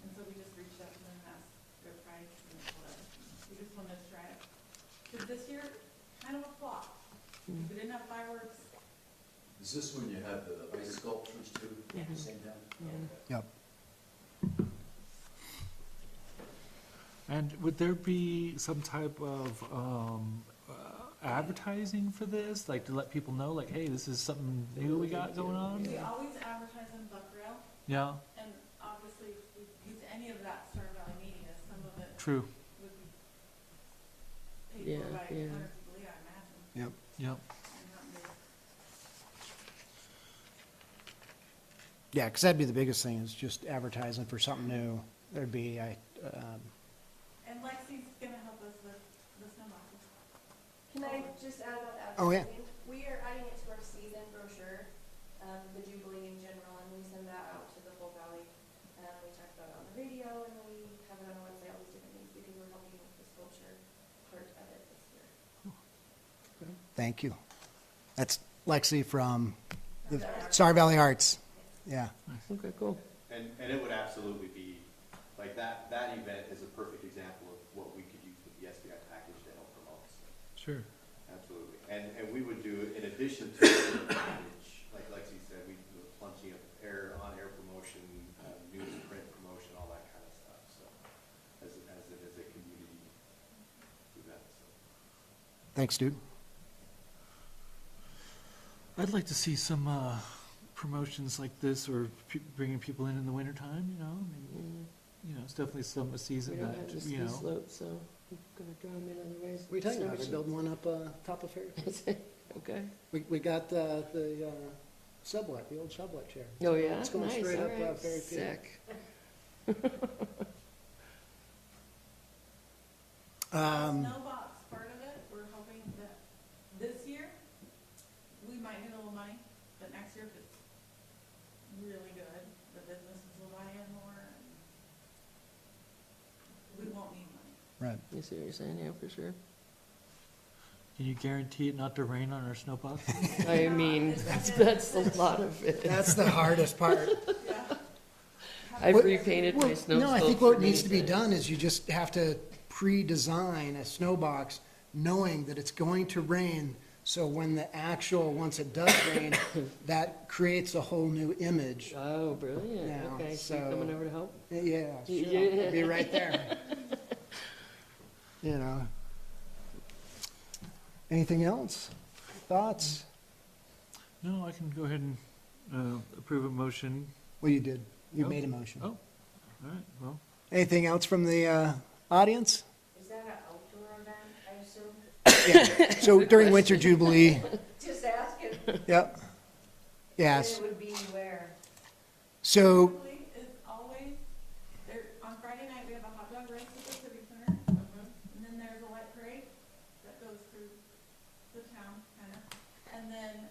And so we just reached out to them and asked their price and whatever. We just wanted to try it. Cause this year, kind of a flop. We didn't have fireworks. Is this when you have the ice sculptures too, at the same time? Yeah. yep. And would there be some type of advertising for this, like to let people know, like, hey, this is something new we got going on? We always advertise in Buck Rail, Yeah, and obviously, if we use any of that Star Valley media, some of it true. would be paid for Yeah, by yeah. Hunter Jubilee, I imagine. Yep. Yep. And not me. Yeah, because that'd be the biggest thing, is just advertising for something new. There'd be, And Lexi's gonna help us with the snow boxes. Can I just add about Oh, yeah. advertising? We are adding it to our season brochure, the Jubilee in general, and we send that out to the whole valley. We talk about it on the radio, and then we have it on our website, all these different things, because we're helping with the sculpture part of it this year. thank you. That's Lexi from the Star Valley Arts, yeah. Okay, cool. And it would absolutely be Like that event is a perfect example of what we could use with the SBI package to help promote. Sure. Absolutely. And we would do, in addition to the package, like Lexi said, we do plenty of on-air promotion, newsprint promotion, all that kind of stuff, so, as a community event, so. Thanks, dude. I'd like to see some promotions like this, or bringing people in the wintertime, you know? I mean, you know, it's definitely a We season don't have the that, ski you know. slope, so we're gonna draw them in other ways. What are you talking about? Snow They're building one up, top of Fair. machines. Okay. We got the sublet, the old sublet chair. Oh, yeah? It's going Nice, straight all up right. Ferry Field. Sick. Snow box part of it, we're hoping that this year, we might get a little money, but next year, if it's really good, the businesses will buy in more, and we won't need money. Right. You see what you're saying? Yeah, for sure. Can you guarantee it not to rain on our snowbox? I mean, that's a lot of it. That's the hardest part. Yeah. I've What- repainted my Well, snow no, I think slopes what many needs to be times. done is you just have to pre-design a snow box knowing that it's going to rain. So when once it does rain, that creates a whole new image. Oh, brilliant. Yeah, Okay, so you so- coming over to help? Yeah, sure, Yeah. I'll be right there. You know. Anything else? Thoughts? No, I can go ahead and approve a motion. Well, you did. You Oh. made a motion. Oh. All right, well, Anything else from the audience? Is that an outdoor event, I assume? Yeah. So during Winter Jubilee, Just asking. yep. Yes. And it would be where? So, Usually, it's always, there, on Friday night, we have a hot dog race at the Civic Center, and then there's a light parade that goes through the town, kinda. And then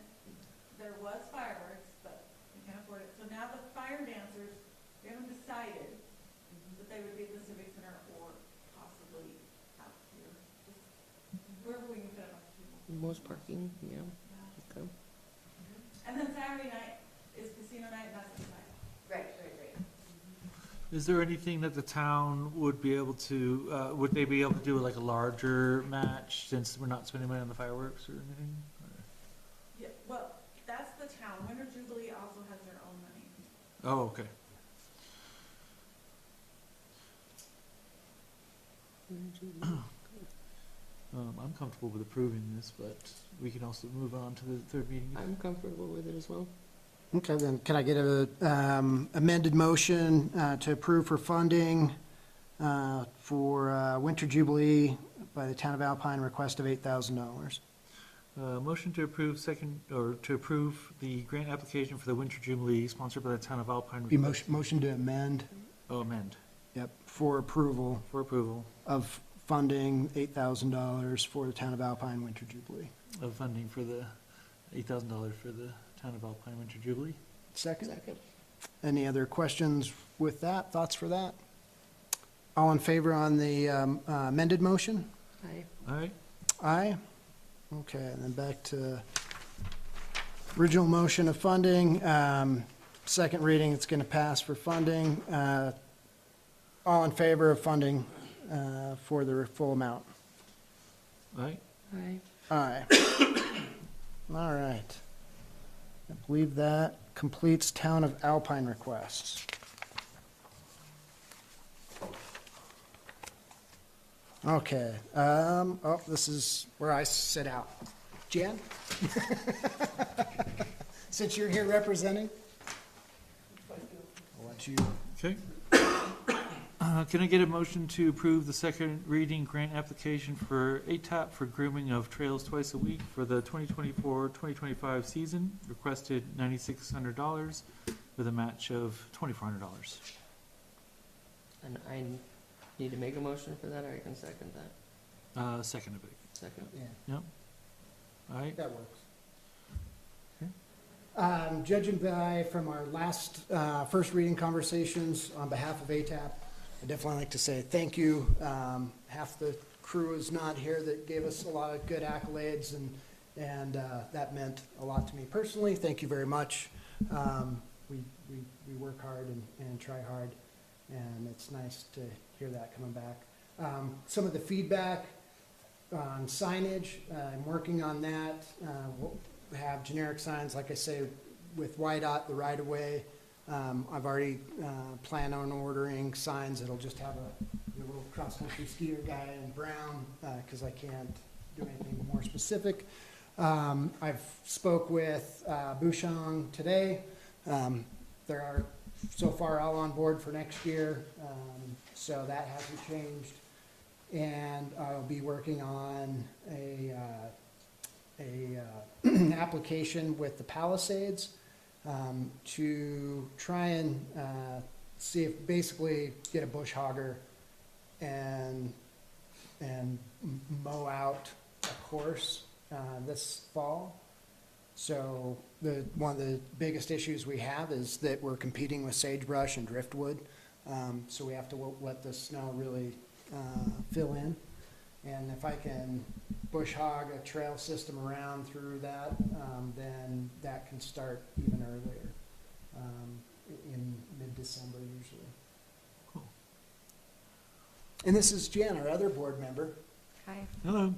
there was fireworks, but we can't afford it. So now the fire dancers, we haven't decided that they would be at the Civic Center or possibly out here. Just wherever we can fit enough people. Most parking, yeah. Yeah. Okay. And then Saturday night is casino night, and that's the night. Right. is there anything that the town would be able to, would they be able to do like a larger match, since we're not spending money on the fireworks or anything? Yeah, well, that's the town. Winter Jubilee also has their own money. Oh, okay. I'm comfortable with approving this, but we can also move on to the third meeting. I'm comfortable with it as well. okay, then can I get a amended motion to approve for funding for Winter Jubilee by the town of Alpine, request of $8,000? Motion to approve to approve the grant application for the Winter Jubilee sponsored by the town of Alpine. Be motion to amend, Oh, amend, yep, for approval for approval of funding $8,000 for the town of Alpine Winter Jubilee. of funding for the $8,000 for the town of Alpine Winter Jubilee. Second? Second. Any other questions with that, thoughts for that? All in favor on the amended motion? Aye. All right, Aye. Okay, and then back to original motion of funding. Second reading, it's going to pass for funding. All in favor of funding for the full amount? all right. Aye. Aye. All right. I believe that completes Town of Alpine requests. Okay, oh, this is where I sit out. Jan? Since you're here representing? I'll let you. Okay. Can I get a motion to approve the second reading grant application for ATAP for grooming of trails twice a week for the 2024-2025 season? Requested $9,600 with a match of $2,400. And I need to make a motion for that, or I can second that? Second of it. Second. Yeah, All right, that works. Okay. Judging by from our last, first reading conversations on behalf of ATAP, I'd definitely like to say thank you. Half the crew is not here that gave us a lot of good accolades, and that meant a lot to me personally. Thank you very much. We work hard and try hard. and it's nice to hear that coming back. Some of the feedback on signage, I'm working on that. We'll have generic signs, like I say, with YDOT, the right-of-way. I've already planned on ordering signs that'll just have a little cross-country skier guy in brown, because I can't do anything more specific. I've spoke with Bouchon today. There are so far all on board for next year, so that hasn't changed. And I'll be working on a application with the Palisades to try and see if basically get a bush hogger and mow out a course this fall. So one of the biggest issues we have is that we're competing with sagebrush and driftwood. So we have to let the snow really fill in. And if I can bush hog a trail system around through that, then that can start even earlier, in mid-December usually. Cool. And this is Jen, our other board member, Hi. Hello.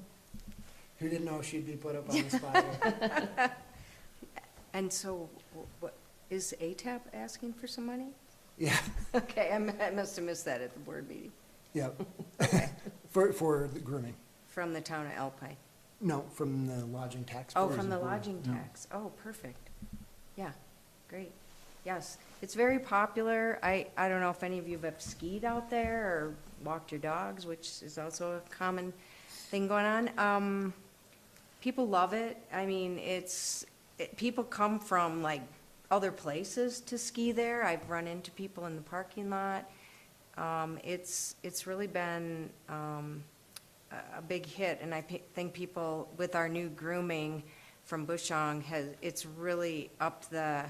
who didn't know she'd be put up on the spot. And so, what, is ATAP asking for some money? Yeah, Okay, I must have missed that at the board meeting. yep. Okay, For the grooming. from the town of Alpine. No, from the lodging tax. Oh, board. from the lodging tax. Oh, perfect. Yeah, great. Yes, it's very popular. I don't know if any of you have skied out there or walked your dogs, which is also a common thing going on. People love it. I mean, people come from like other places to ski there. I've run into people in the parking lot. It's really been a big hit, and I think people, with our new grooming from Bushong, it's really upped the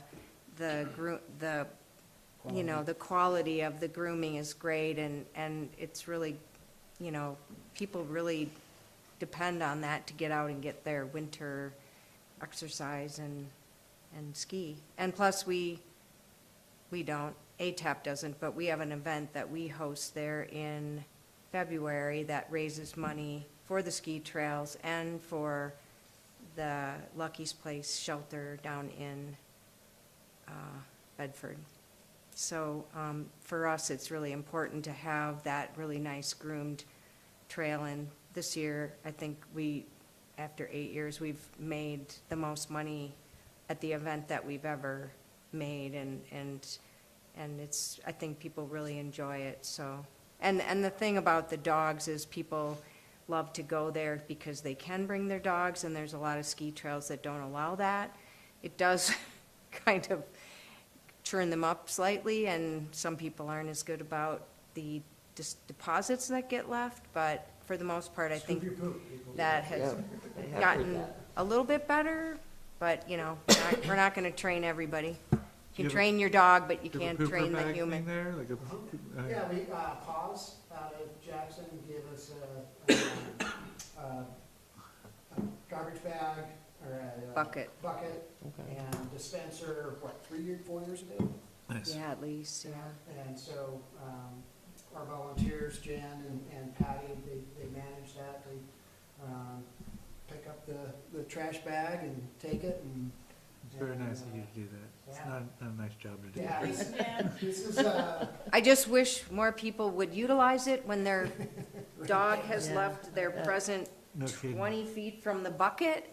quality of the grooming is great, and it's really, people really depend on that to get out and get their winter exercise and ski. And plus, we don't, ATAP doesn't, but we have an event that we host there in February that raises money for the ski trails and for the Lucky's Place shelter down in Bedford. So for us, it's really important to have that really nice groomed trail. And this year, I think after 8 years, we've made the most money at the event that we've ever made, and I think people really enjoy it. So, and the thing about the dogs is people love to go there because they can bring their dogs, and there's a lot of ski trails that don't allow that. It does kind of churn them up slightly, and some people aren't as good about the deposits that get left, but for the most part, I think that has gotten a little bit better, but, we're not gonna train everybody. You can train your dog, but you can't train the human. There, like Yeah, we, Paws out of Jackson gave us a garbage bag, or a Bucket. And dispenser, 4 years ago? nice. Yeah, at least, yeah. And so, our volunteers, Jen and Patty, they manage that. They pick up the trash bag and take it, and. It's very nice of you to do that. It's yeah. not a nice job to do. Yeah, this is, I just wish more people would utilize it when their dog has left their present No kidding. 20 feet from the bucket.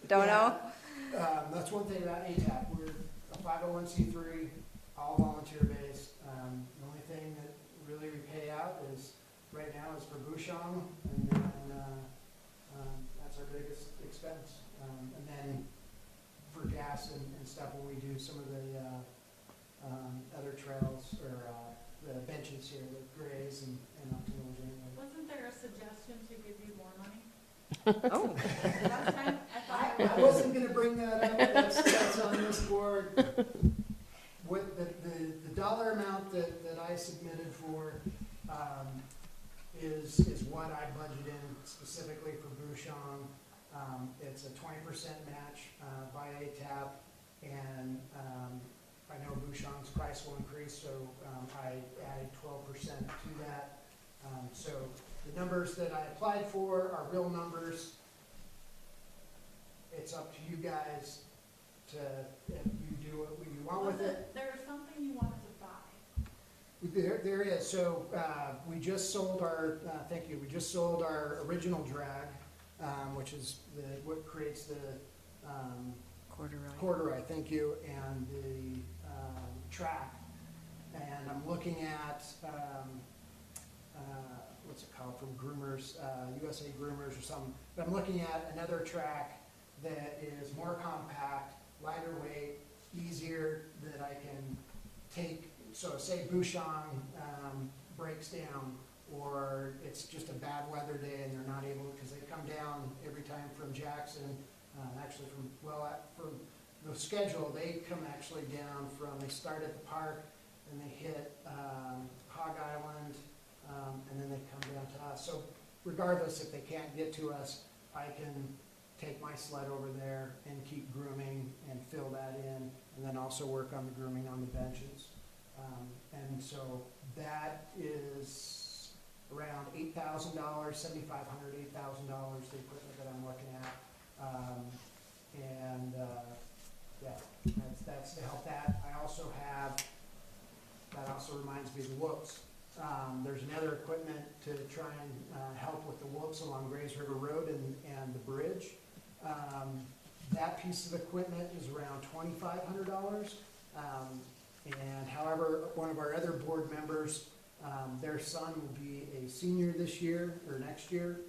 Don't know? that's one thing about ATAP. We're a 501c3, all volunteer-based. The only thing that really we pay out is, right now, is for Bouchon, and then, that's our biggest expense. And then for gas and stuff, when we do some of the, other trails, or, the benches here, the Grays and up to Little Janeway. Wasn't there a suggestion to give you more money? Oh, Last time, I thought. I wasn't gonna bring that up, that's on this board. What the dollar amount that I submitted for, is what I budgeted in specifically for Bouchon. It's a 20% match, by ATAP, and, I know Bouchon's price will increase, so I added 12% to that. So the numbers that I applied for are real numbers. It's up to you guys to, if you do what you want with it. There's something you wanted to buy. There is. So we just sold our, thank you, we just sold our original drag, which is what creates the corduroy, thank you, and the track. And I'm looking at, what's it called, from Groomers, USA Groomers or something. But I'm looking at another track that is more compact, lighter weight, easier, that I can take. So say Bouchon breaks down, or it's just a bad weather day and they're not able, because they come down every time from Jackson, actually from the schedule, they come actually down from, they start at the park and they hit Hog Island, and then they come down to us. So regardless, if they can't get to us, I can take my sled over there and keep grooming and fill that in, and then also work on the grooming on the benches. And so that is around $8,000, $7,500, $8,000, the equipment that I'm looking at. Yeah, that's to help that. I also have, that also reminds me of the whoops. There's another equipment to try and help with the whoops along Grays River Road and the bridge. That piece of equipment is around $2,500. And however, one of our other board members, their son will be a senior this year, or next year,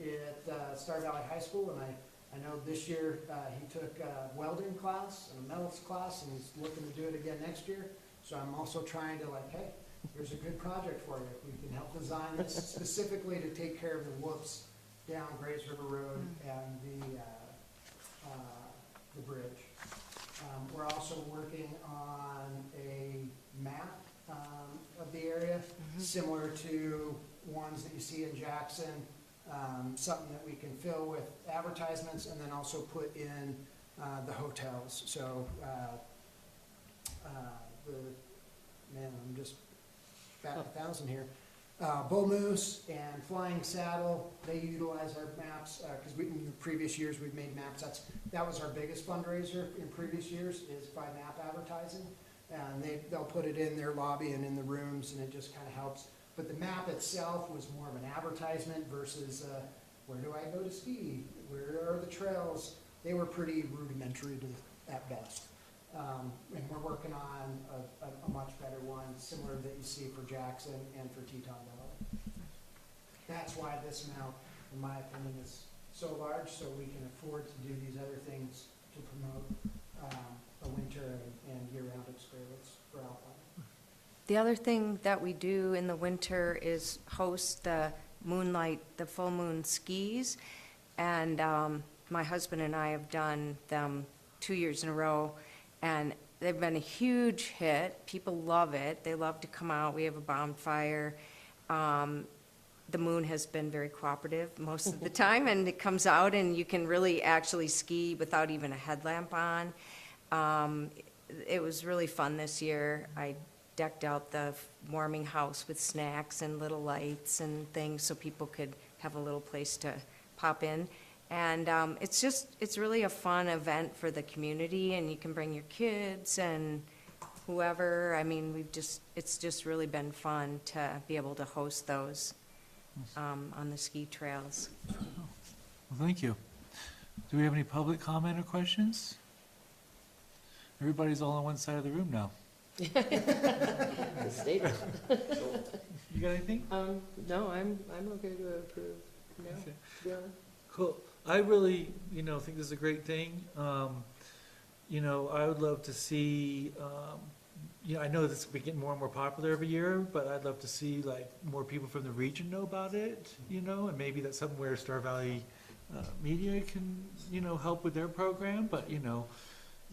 at Star Valley High School, and I know this year he took a welding class and a metals class, and he's looking to do it again next year. So I'm also trying to hey, here's a good project for you. We can help design this specifically to take care of the whoops down Grays River Road and the bridge. We're also working on a map of the area, similar to ones that you see in Jackson, something that we can fill with advertisements and then also put in the hotels. So, I'm just back 1,000 here. Bull Moose and Flying Saddle, they utilize our maps, because in previous years we've made maps. That was our biggest fundraiser in previous years, is by map advertising. And they'll put it in their lobby and in the rooms, and it just kind of helps. But the map itself was more of an advertisement versus where do I go to ski? Where are the trails? They were pretty rudimentary at best. And we're working on a much better one, similar that you see for Jackson and for Teton Valley. That's why this amount, in my opinion, is so large, so we can afford to do these other things to promote a winter and year-round experience for Alpine. The other thing that we do in the winter is host the full moon skis. And my husband and I have done them 2 years in a row. And they've been a huge hit. People love it. They love to come out. We have a bonfire. The moon has been very cooperative most of the time, and it comes out and you can really actually ski without even a headlamp on. It was really fun this year. I decked out the warming house with snacks and little lights and things so people could have a little place to pop in. And it's really a fun event for the community, and you can bring your kids and whoever. I mean, it's just really been fun to be able to host those on the ski trails. Well, thank you. Do we have any public comment or questions? Everybody's all on one side of the room now. The statement. You got anything? No, I'm okay to approve. No, Okay. yeah. Cool. I really, think this is a great thing. I would love to see, I know this is getting more and more popular every year, but I'd love to see more people from the region know about it, and maybe that's something where Star Valley Media can, help with their program, but,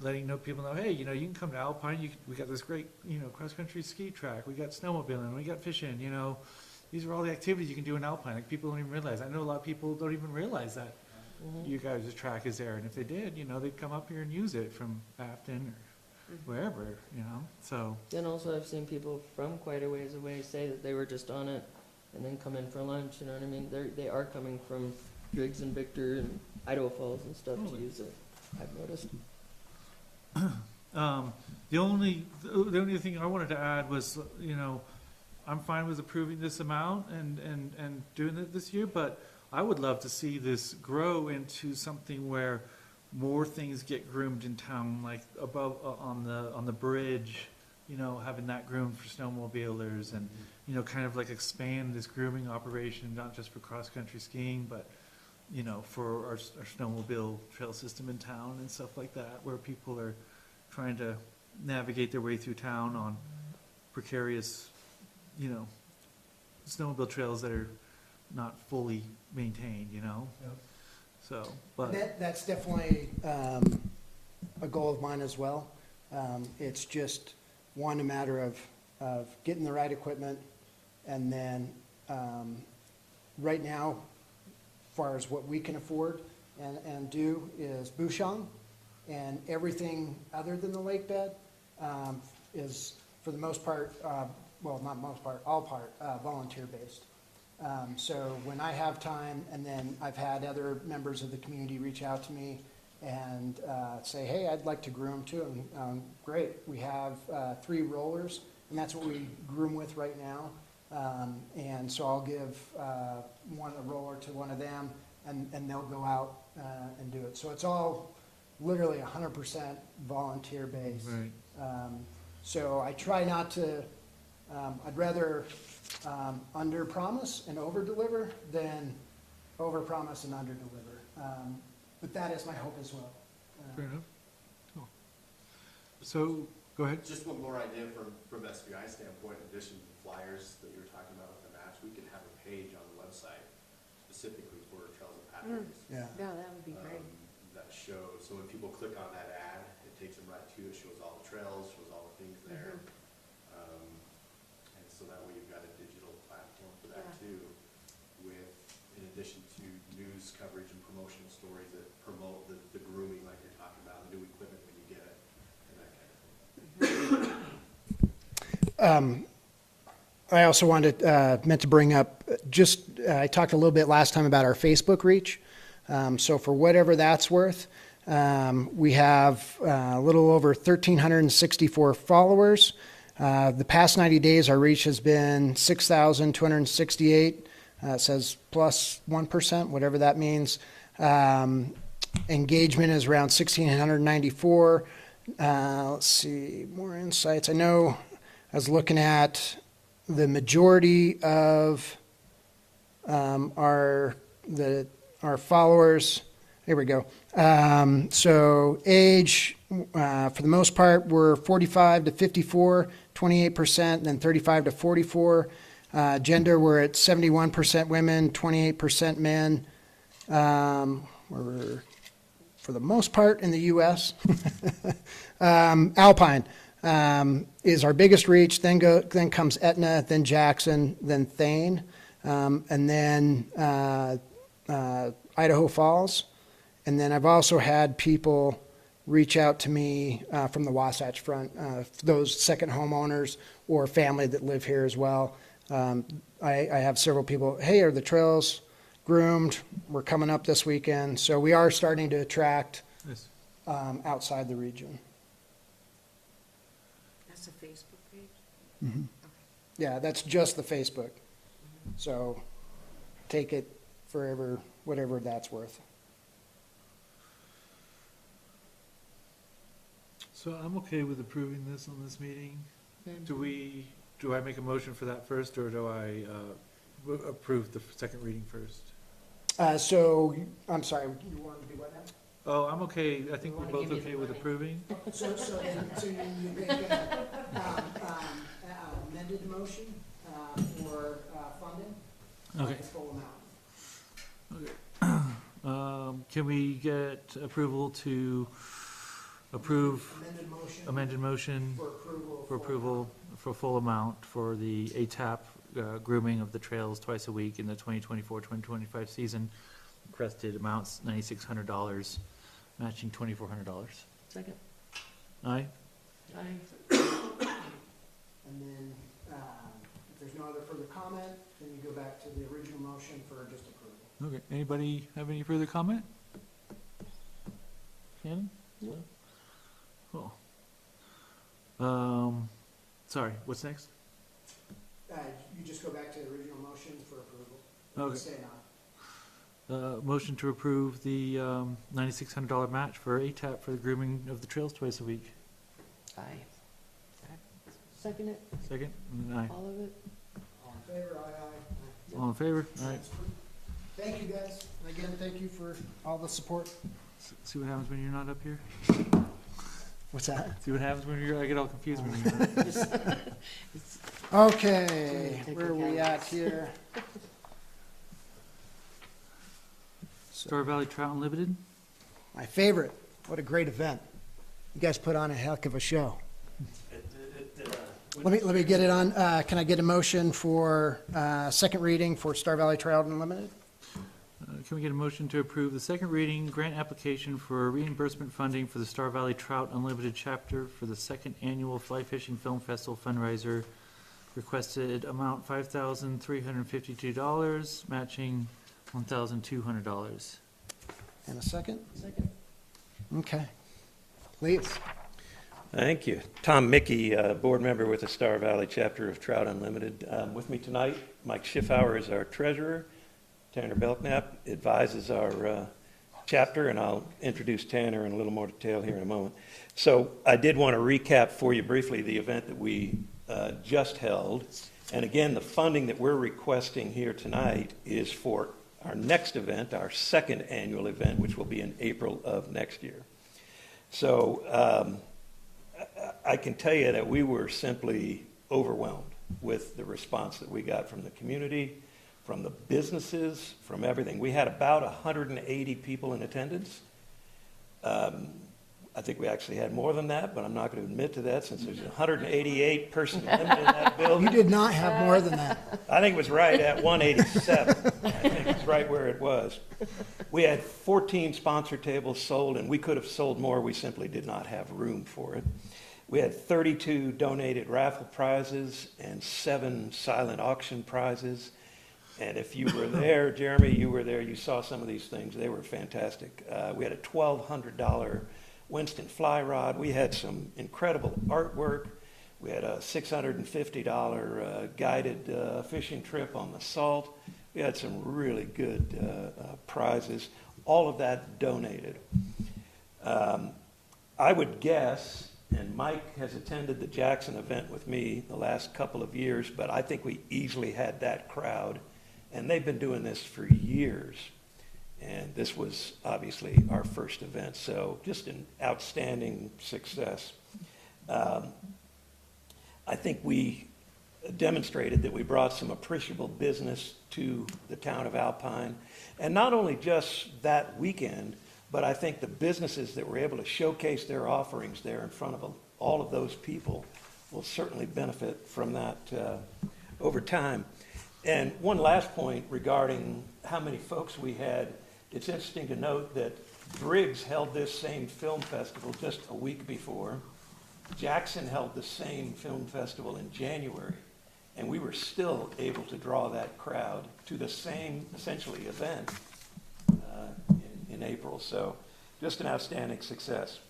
letting people know, hey, you can come to Alpine, we got this great, cross-country ski track, we got snowmobiling, we got fishing, these are all the activities you can do in Alpine. People don't even realize. I know a lot of people don't even realize that you guys' track is there. And if they did, they'd come up here and use it from Afton or wherever, you know, so. Then also I've seen people from quite a ways away say that they were just on it and then come in for lunch, you know what I mean? They are coming from Driggs and Victor and Idaho Falls and stuff to use it, I've noticed. The only thing I wanted to add was, you know, I'm fine with approving this amount and doing it this year, but I would love to see this grow into something where more things get groomed in town, like above, on the bridge, you know, having that groomed for snowmobilers and, you know, kind of like expand this grooming operation, not just for cross-country skiing, but, you know, for our snowmobile trail system in town and stuff like that, where people are trying to navigate their way through town on precarious, you know, snowmobile trails that are not fully maintained, you know? Yep. So, but, That's definitely a goal of mine as well. It's just, one, a matter of getting the right equipment, and then right now, as far as what we can afford and do, is Bouchon, and everything other than the lake bed is, for the most part, well, not most part, all part, volunteer-based. So when I have time, and then I've had other members of the community reach out to me and say, hey, I'd like to groom too. And, great, we have 3 rollers, and that's what we groom with right now. And so I'll give a roller to one of them, and they'll go out and do it. So it's all literally 100% volunteer-based. right, So I try not to, I'd rather under-promise and over-deliver than over-promise and under-deliver. But that is my hope as well. fair enough. Cool. So, go ahead. Just one more idea from SBI standpoint, in addition to the flyers that you were talking about with the match, we could have a page on the website specifically for Trails and Pathways. Yeah. Yeah, that would be great. That shows, so when people click on that ad, it takes them right to, it shows all the trails, shows all the things there. And so that way you've got a digital platform for that too, with, in addition to news coverage and promotional stories that promote the grooming like you're talking about, the new equipment when you get it, and that kind of thing. I also meant to bring up, I talked a little bit last time about our Facebook reach. So for whatever that's worth, we have a little over 1,364 followers. The past 90 days, our reach has been 6,268. It says plus 1%, whatever that means. Engagement is around 1,694. Let's see, more insights. I know I was looking at the majority of our followers. Here we go. So age, for the most part, we're 45 to 54, 28%, then 35 to 44. Gender, we're at 71% women, 28% men. We're, for the most part, in the U.S. Alpine is our biggest reach, then comes Etna, then Jackson, then Thane, and then Idaho Falls. And then I've also had people reach out to me from the Wasatch Front, those second homeowners or family that live here as well. I have several people, hey, are the trails groomed? We're coming up this weekend. So we are starting to attract Yes. outside the region. That's a Facebook page? Mm-hmm. Yeah, that's just the Facebook. So take it forever, whatever that's worth. So I'm okay with approving this on this meeting. And Do I make a motion for that first, or do I approve the second reading first? So, I'm sorry, you want to do what now? Oh, I'm okay, I think We we're wanna both give you the okay with money. approving. So you think amended motion for funding? Okay. The full amount. Can we get approval to approve Amended motion amended motion for approval. for full amount for the ATAP grooming of the trails twice a week in the 2024-2025 season? Requested amounts $9,600, matching $2,400. second, Aye? And then, if there's no other further comment, then you go back to the original motion for just approval. Okay, anybody have any further comment? Shannon? No. Cool. Sorry, what's next? You just go back to the original motion for approval. Okay. Stay on. Motion to approve the $9,600 match for ATAP for the grooming of the trails twice a week. Aye. Second it, Second? And aye. all of it? All in favor, aye, aye. All in favor? All right. Thank you, guys. And again, thank you for all the support. See what happens when you're not up here? What's that? See what happens when you're, I get all confused when you're not. Okay, where are we at here? Star Valley Trout Unlimited? My favorite. What a great event. You guys put on a heck of a show. Let me get it on. Can I get a motion for second reading for Star Valley Trout Unlimited? Can we get a motion to approve the second reading grant application for reimbursement funding for the Star Valley Trout Unlimited chapter for the second annual Fly Fishing Film Festival fundraiser? Requested amount $5,352, matching $1,200. And a second? Second. Okay. Please. Thank you. Tom Mickey, board member with the Star Valley chapter of Trout Unlimited. With me tonight, Mike Schiffauer is our treasurer. Tanner Belknap advises our chapter, and I'll introduce Tanner in a little more detail here in a moment. So I did want to recap for you briefly the event that we just held. And again, the funding that we're requesting here tonight is for our next event, our second annual event, which will be in April of next year. So I can tell you that we were simply overwhelmed with the response that we got from the community, from the businesses, from everything. We had about 180 people in attendance. I think we actually had more than that, but I'm not going to admit to that since there's a 188-person limit in that building. You did not have more than that. I think it was right at 187. I think it's right where it was. We had 14 sponsor tables sold, and we could have sold more. We simply did not have room for it. We had 32 donated raffle prizes and 7 silent auction prizes. And if you were there, Jeremy, you were there, you saw some of these things. They were fantastic. We had a $1,200 Winston fly rod. We had some incredible artwork. We had a $650 guided fishing trip on the Salt. We had some really good prizes. All of that donated. I would guess, and Mike has attended the Jackson event with me the last couple of years, but I think we easily had that crowd. And they've been doing this for years. And this was obviously our first event, so just an outstanding success. I think we demonstrated that we brought some appreciable business to the town of Alpine. And not only just that weekend, but I think the businesses that were able to showcase their offerings there in front of all of those people will certainly benefit from that over time. And one last point regarding how many folks we had. It's interesting to note that Briggs held this same film festival just a week before. Jackson held the same film festival in January, and we were still able to draw that crowd to the same, essentially, event in April. So just an outstanding success.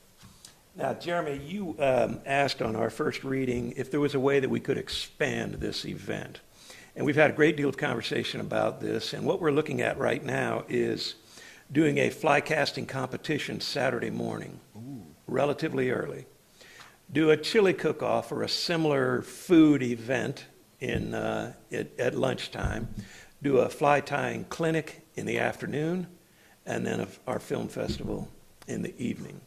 Now, Jeremy, you asked on our first reading if there was a way that we could expand this event. And we've had a great deal of conversation about this, and what we're looking at right now is doing a fly casting competition Saturday morning, relatively early. Do a chili cook-off or a similar food event at lunchtime. Do a fly tying clinic in the afternoon, and then our film festival in the evening.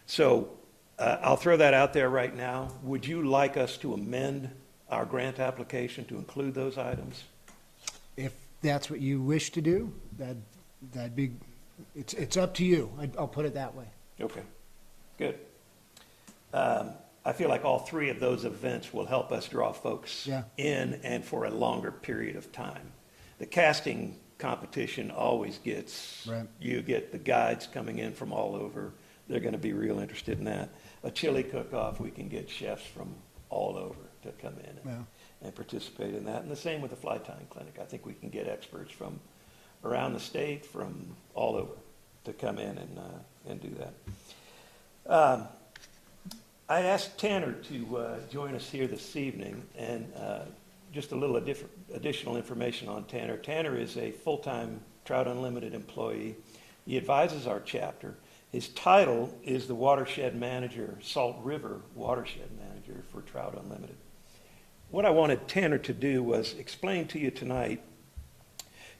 So I'll throw that out there right now. Would you like us to amend our grant application to include those items? If that's what you wish to do, that'd be, it's up to you. I'll put it that way. Okay, good. I feel like all 3 of those events will help us draw folks in and for a longer period of time. The casting competition always gets, you get the guides coming in from all over they're going to be real interested in that. A chili cook-off, we can get chefs from all over to come in Yeah. and participate in that. And the same with the fly tying clinic. I think we can get experts from around the state, from all over, to come in and do that. I asked Tanner to join us here this evening, and just a little additional information on Tanner. Tanner is a full-time Trout Unlimited employee. He advises our chapter. His title is the Watershed Manager, Salt River Watershed Manager for Trout Unlimited. What I wanted Tanner to do was explain to you tonight,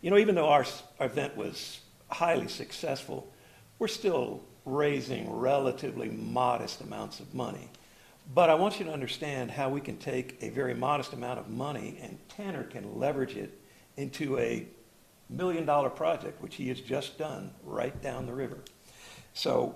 you know, even though our event was highly successful, we're still raising relatively modest amounts of money. But I want you to understand how we can take a very modest amount of money and Tanner can leverage it into a $1 million project, which he has just done right down the river. So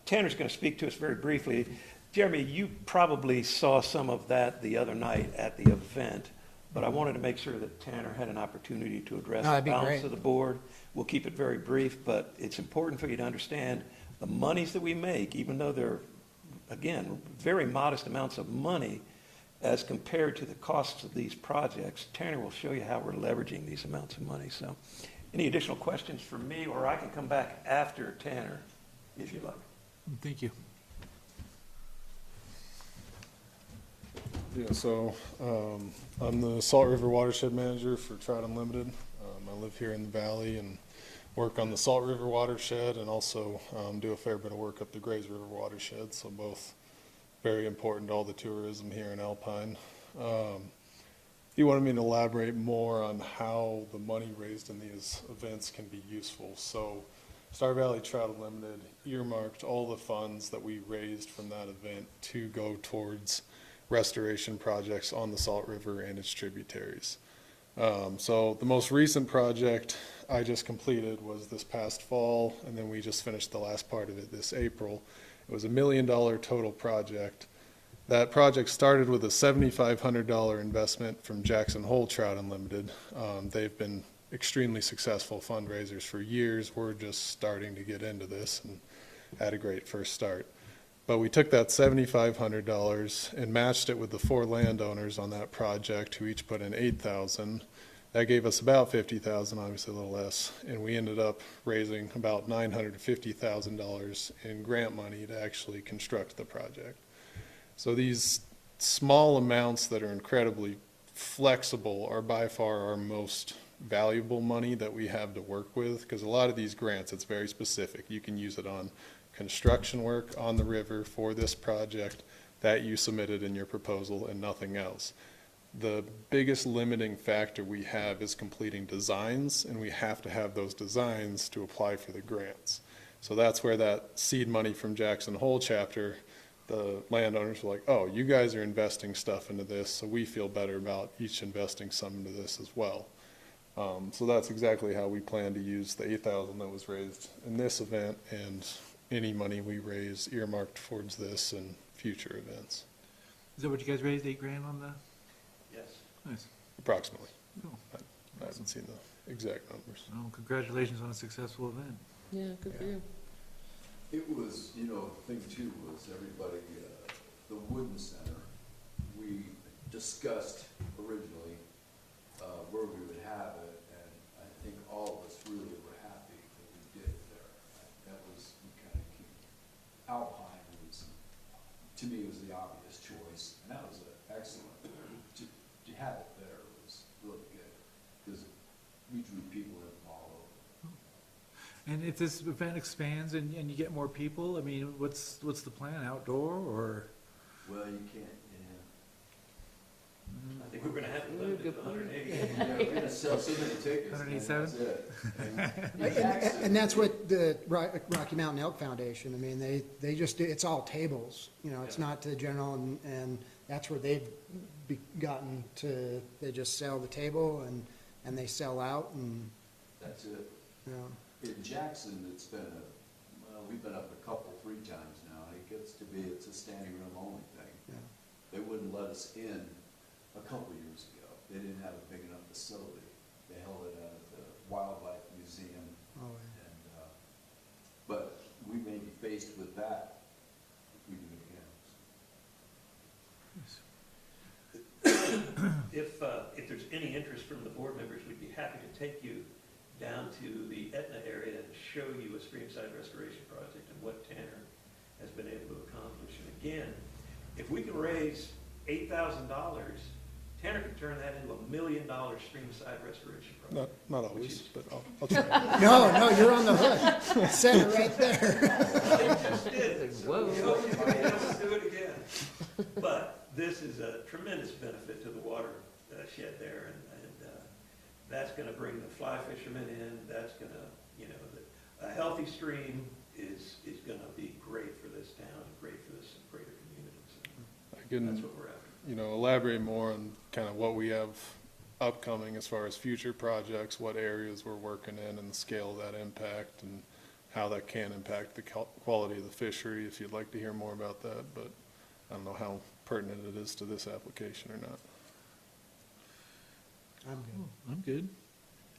Tanner's going to speak to us very briefly. Jeremy, you probably saw some of that the other night at the event, but I wanted to make sure that Tanner had an opportunity to address No, the that'd be balance great. of the board. We'll keep it very brief, but it's important for you to understand the monies that we make, even though they're, again, very modest amounts of money as compared to the costs of these projects. Tanner will show you how we're leveraging these amounts of money. So any additional questions for me, or I can come back after Tanner, if you like. Thank you. Yeah, so I'm the Salt River Watershed Manager for Trout Unlimited. I live here in the valley and work on the Salt River Watershed and also do a fair bit of work up the Grays River Watershed, so both very important to all the tourism here in Alpine. He wanted me to elaborate more on how the money raised in these events can be useful. So Star Valley Trout Unlimited earmarked all the funds that we raised from that event to go towards restoration projects on the Salt River and its tributaries. So the most recent project I just completed was this past fall, and then we just finished the last part of it this April. It was $1 million total project. That project started with a $7,500 investment from Jackson Hole Trout Unlimited. They've been extremely successful fundraisers for years. We're just starting to get into this and had a great first start. But we took that $7,500 and matched it with the 4 landowners on that project who each put in $8,000. That gave us about $50,000, obviously a little less, and we ended up raising about $950,000 in grant money to actually construct the project. So these small amounts that are incredibly flexible are by far our most valuable money that we have to work with, because a lot of these grants, it's very specific. You can use it on construction work on the river for this project that you submitted in your proposal and nothing else. The biggest limiting factor we have is completing designs, and we have to have those designs to apply for the grants. So that's where that seed money from Jackson Hole chapter, the landowners were like, oh, you guys are investing stuff into this, so we feel better about each investing some into this as well. So that's exactly how we plan to use the $8,000 that was raised in this event and any money we raise earmarked towards this and future events. Is that what you guys raised, $8,000 on the? Yes. Nice. Approximately. Cool. I haven't seen the exact numbers. Well, congratulations on a successful event. Yeah, good for you. It was, you know, the thing too was everybody, the Wooden Center, we discussed originally where we would have it, and I think all of us really were happy that we did it there. That was kind of key. Alpine was, to me, was the obvious choice, and that was excellent. To have it there was really good, because we drew people in from all over. And if this event expands and you get more people, I mean, what's the plan, outdoor or? Well, you can't, I think we're going to have to Ooh, limit it good to point. 180. yeah, we're gonna sell so many tickets. and 187? that's it. And that's what the Rocky Mountain Elk Foundation, I mean, they just, it's all tables, you know, it's not to the general, and that's where they've gotten to, they just sell the table and they sell out, and, That's it. you know. In Jackson, it's been we've been up three times now, and it gets to be, it's a standing room only thing. Yeah. They wouldn't let us in a couple years ago. They didn't have a big enough facility. They held it at the Wildlife Museum, Oh, yeah. and, but we may be faced with that if we do it again. If there's any interest from the board members, we'd be happy to take you down to the Etna area and show you a streamside restoration project and what Tanner has been able to accomplish. And again, if we can raise $8,000, Tanner could turn that into $1 million streamside restoration project. Not which always, is- but I'll try. No, you're on the hook. Said it right there. Just did. Whoa. So, you know, you can have us do it again. But this is a tremendous benefit to the water shed there, and that's gonna bring the fly fishermen in, that's gonna, you know, a healthy stream is gonna be great for this town, and great for this greater community, so I can, that's what we're after. you know, elaborate more on kind of what we have upcoming as far as future projects, what areas we're working in, and the scale of that impact, and how that can impact the quality of the fishery, if you'd like to hear more about that, but I don't know how pertinent it is to this application or not. I'm good.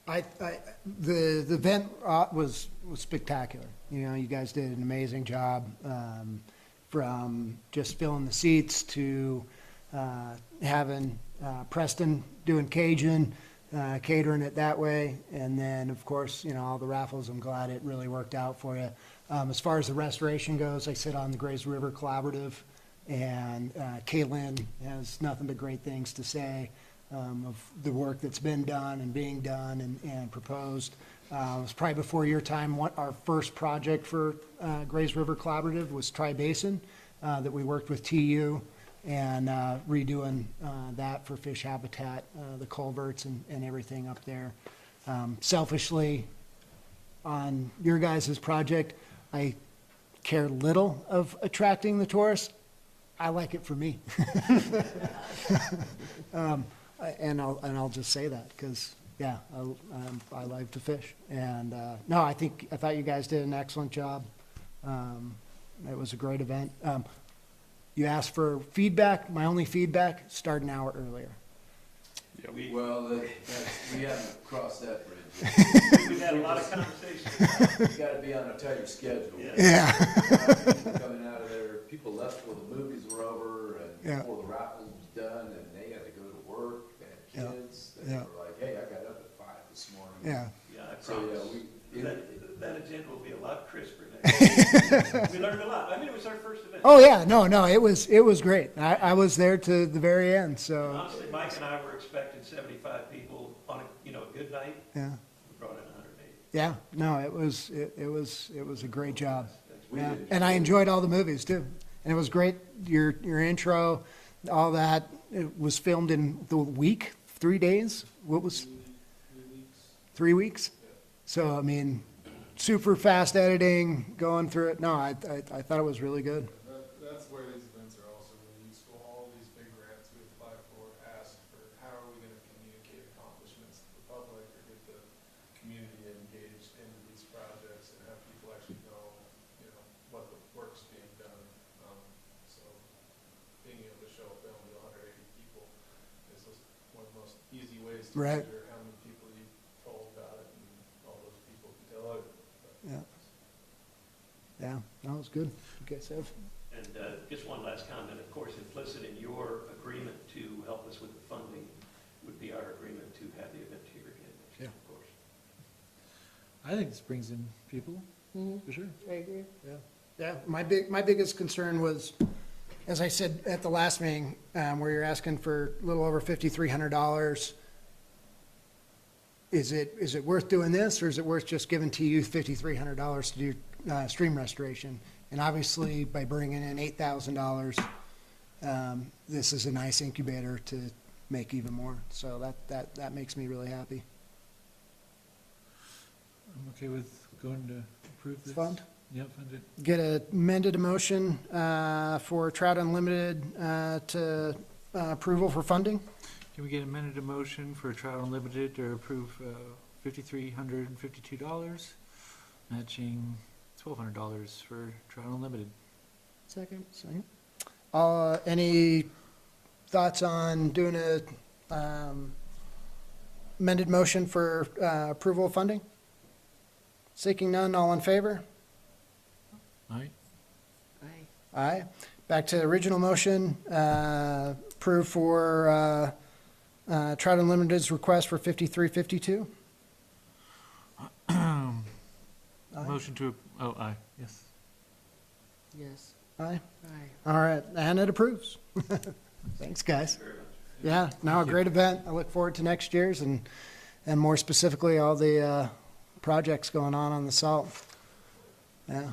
The event was spectacular. You know, you guys did an amazing job, from just filling the seats to having Preston doing Cajun, catering it that way, and then, of course, you know, all the raffles. I'm glad it really worked out for you. As far as the restoration goes, I sit on the Grays River Collaborative, and Kaylin has nothing but great things to say of the work that's been done and being done and proposed. It was probably before your time. Our first project for Grays River Collaborative was Tri-Basin, that we worked with TU and redoing that for fish habitat, the culverts and everything up there. Selfishly, on your guys' project, I care little of attracting the tourists. I like it for me. And I'll just say that because, yeah, I like to fish. And no, I thought you guys did an excellent job. It was a great event. You asked for feedback. My only feedback: start an hour earlier. Well, we haven't crossed that bridge yet. We've had a lot of conversations. You gotta be on a tighter schedule. Yeah. People coming out of there, people left before the movies were over and Yeah. before the raffle was done, and they had to go to work, they Yeah. had kids, they Yeah. were like, hey, I got up at 5 this morning. Yeah. Yeah, I So, promise. yeah, That agenda will be a lot crisper next time. We learned a lot. I mean, it was our first event. Oh yeah, no, it was great. I was there to the very end. So Honestly, Mike and I were expecting 75 people on a, you know, a good night. yeah, We brought in 180. yeah, no, it was a great job. We Yeah. did. And I enjoyed all the movies too. And it was great. Your intro, all that. It was filmed in the week, 3 days. What was 3 weeks? So I mean, super fast editing, going through it. No, I thought it was really good. That's where these events are also really useful. All these big grants we apply for ask for how are we going to communicate accomplishments to the public or get the community engaged into these projects and have people actually know, you know, what the work's being done. So being able to show a film to 180 people is just one of the most easy ways to Right. measure how many people you told about it, and all those people can tell others. Yeah. Yeah, that was good. You guys have. And just one last comment. Of course, implicit in your agreement to help us with the funding would be our agreement to have the event here again next year, of course. I think this brings in people, Mhm. for sure. I agree. Yeah, my biggest concern was, as I said at the last meeting, where you're asking for a little over $5,300. Is it worth doing this, or is it worth just giving TU $5,300 to do stream restoration? And obviously, by bringing in $8,000, this is a nice incubator to make even more. So that makes me really happy. I'm okay with going to approve this. Fund? Yep, fund it. Get a amended motion for Trout Unlimited to approval for funding. Can we get amended a motion for Trout Unlimited to approve $5,352, matching $1,200 for Trout Unlimited? Second. Second. Any thoughts on doing a amended motion for approval of funding? Seeking none, all in favor? Aye. Aye. Aye. Back to the original motion, approve for Trout Unlimited's request for 5352. Aye. Motion to, oh, aye, yes. Yes. Aye. Aye. All right, and it approves. Thanks, guys. Yeah, now a great event. I look forward to next year's and more specifically, all the projects going on the salt. Yeah.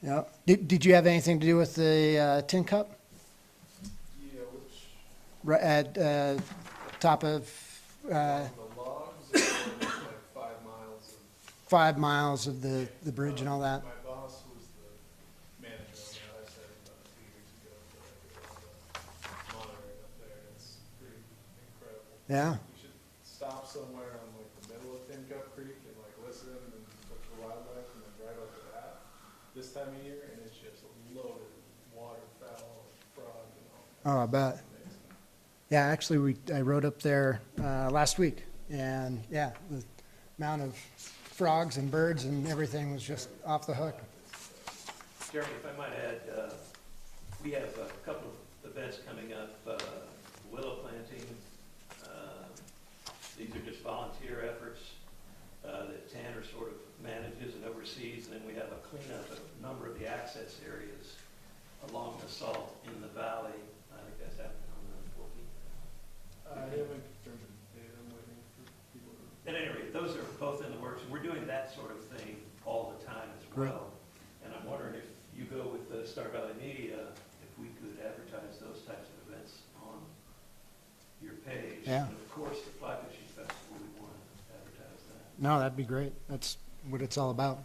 Yeah. Did you have anything to do with the tin cup? Yeah, which, Right at top of the logs, are like 5 miles of 5 miles of the bridge and all that? My boss was the manager on that. I said about 2 years ago that I did all the monitoring up there, and it's pretty incredible. Yeah. We should stop somewhere on like the middle of Tin Cup Creek and like listen and look for wildlife and then drive up to that this time of year, and it's just loaded with waterfowl and frog and all. Oh, I bet. It's amazing. Yeah, actually, I rode up there last week, and yeah, the amount of frogs and birds and everything was just off the hook. Jeremy, if I might add, we have a couple of events coming up, willow planting. These are just volunteer efforts that Tanner sort of manages and oversees, and then we have a cleanup of a number of the access areas along the salt in the valley. I think that's happening on the 14th. I haven't confirmed the date. I'm waiting for people to. At any rate, those are both in the works, and we're doing that sort of thing all the time as Great. well. And I'm wondering if you go with the Star Valley Media, if we could advertise those types of events on your page. Yeah. And of course, the Fly Fishing Festival, we want to advertise that. No, that'd be great. That's what it's all about.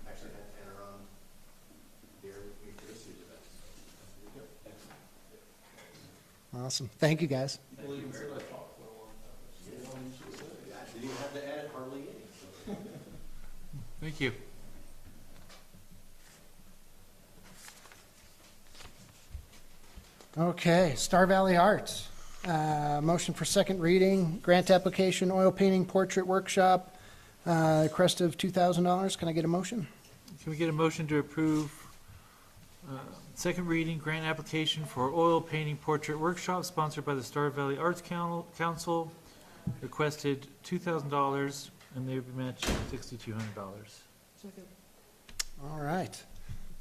Actually had Tanner on here with me for this year's event. Excellent. Awesome. Thank you, guys. Thank you very much. I didn't even have to add hardly any. Thank you. Okay, Star Valley Arts. Motion for second reading, grant application, oil painting portrait workshop, crest of $2,000. Can I get a motion? Can we get a motion to approve second reading grant application for oil painting portrait workshop sponsored by the Star Valley Arts Council? Requested $2,000 and they would be matched $6,200. All right.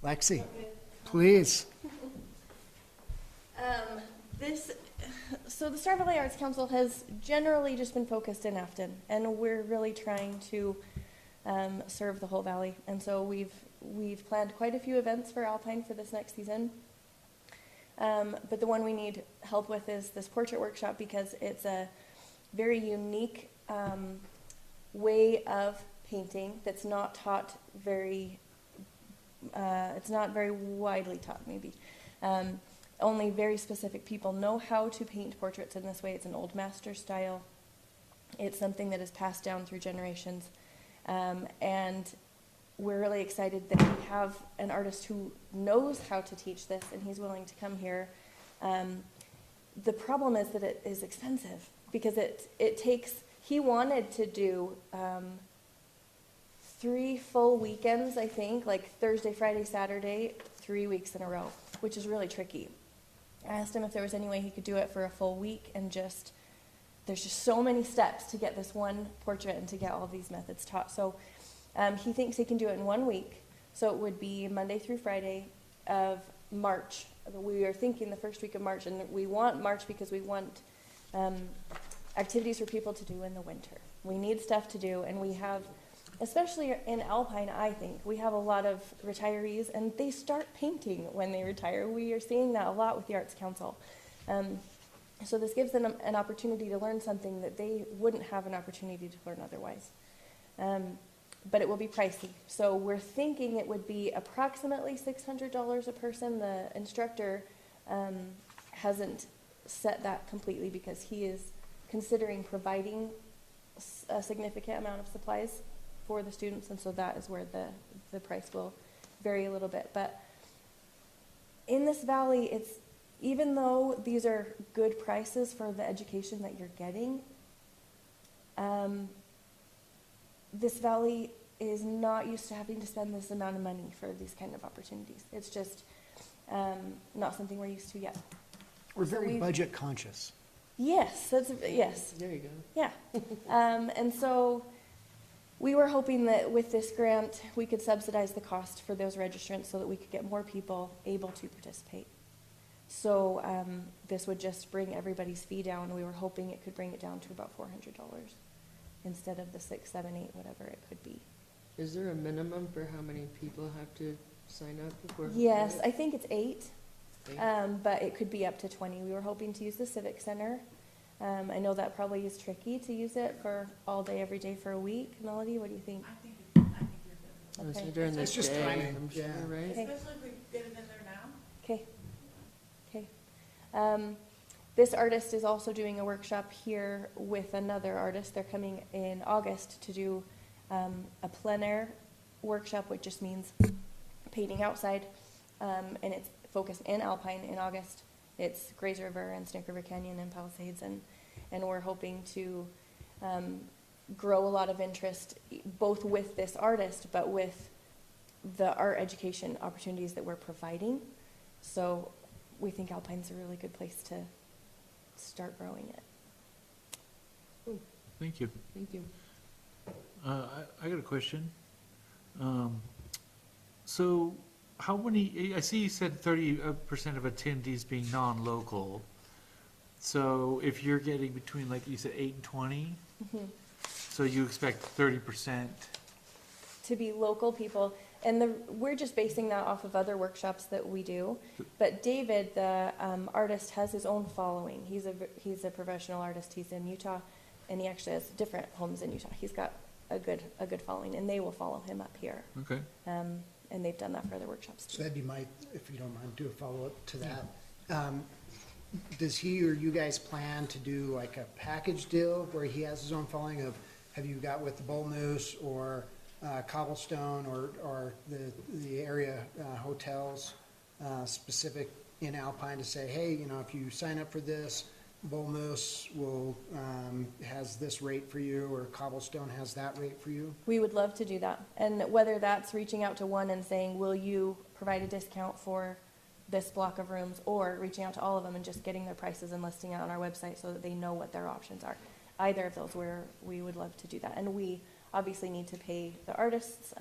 Lexi, please. So the Star Valley Arts Council has generally just been focused in Afton, and we're really trying to serve the whole valley. And so we've planned quite a few events for Alpine for this next season. But the one we need help with is this portrait workshop because it's a very unique way of painting that's not taught very, it's not very widely taught maybe. Only very specific people know how to paint portraits in this way. It's an old master style. It's something that is passed down through generations. And we're really excited that we have an artist who knows how to teach this and he's willing to come here. The problem is that it is expensive because it takes, he wanted to do 3 full weekends, I think, like Thursday, Friday, Saturday, 3 weeks in a row, which is really tricky. I asked him if there was any way he could do it for a full week and there's just so many steps to get this one portrait and to get all these methods taught. So he thinks he can do it in 1 week. So it would be Monday through Friday of March. We are thinking the first week of March, and we want March because we want activities for people to do in the winter. We need stuff to do, and we have, especially in Alpine, I think, we have a lot of retirees, and they start painting when they retire. We are seeing that a lot with the Arts Council. So this gives them an opportunity to learn something that they wouldn't have an opportunity to learn otherwise. But it will be pricey. So we're thinking it would be approximately $600 a person. The instructor hasn't set that completely because he is considering providing a significant amount of supplies for the students, and so that is where the price will vary a little bit. But in this valley, even though these are good prices for the education that you're getting, this valley is not used to having to spend this amount of money for these kind of opportunities. It's just not something we're used to yet. We're very we've- budget conscious. Yes, yes. There you go. Yeah. And so we were hoping that with this grant, we could subsidize the cost for those registrants so that we could get more people able to participate. So this would just bring everybody's fee down. We were hoping it could bring it down to about $400 instead of the 6, 7, 8, whatever it could be. Is there a minimum for how many people have to sign up before? Yes, I think it's 8. 8? But it could be up to 20. We were hoping to use the Civic Center. I know that probably is tricky to use it for all day, every day for a week. Melody, what do you think? I think you're good. So Okay. during the It's just day, timing, I'm sure, yeah. right? Okay. Especially if we get it in there now. Okay. Okay. This artist is also doing a workshop here with another artist. They're coming in August to do a plein air workshop, which just means painting outside, and it's focused in Alpine in August. It's Grays River and Snake River Canyon and Palisades, and we're hoping to grow a lot of interest both with this artist, but with the art education opportunities that we're providing. So we think Alpine's a really good place to start growing it. Thank you. Thank you. I got a question. So how many, I see you said 30% of attendees being non-local. So if you're getting between, like you said, 8 and 20, so you expect 30%? To be local people, and we're just basing that off of other workshops that we do. But David, the artist, has his own following. He's a professional artist. He's in Utah, and he actually has different homes in Utah. He's got a good following, and they will follow him up here. Okay. And they've done that for other workshops So too. that'd be my, if you don't mind, do a follow-up to that. Does he or you guys plan to do like a package deal where he has his own following of, have you got with the Bull Moose or Cobblestone or the area hotels specific in Alpine to say, hey, you know, if you sign up for this, Bull Moose will, has this rate for you, or Cobblestone has that rate for you? We would love to do that. And whether that's reaching out to one and saying, will you provide a discount for this block of rooms, or reaching out to all of them and just getting their prices and listing it on our website so that they know what their options are. Either of those, we would love to do that. And we obviously need to pay the artists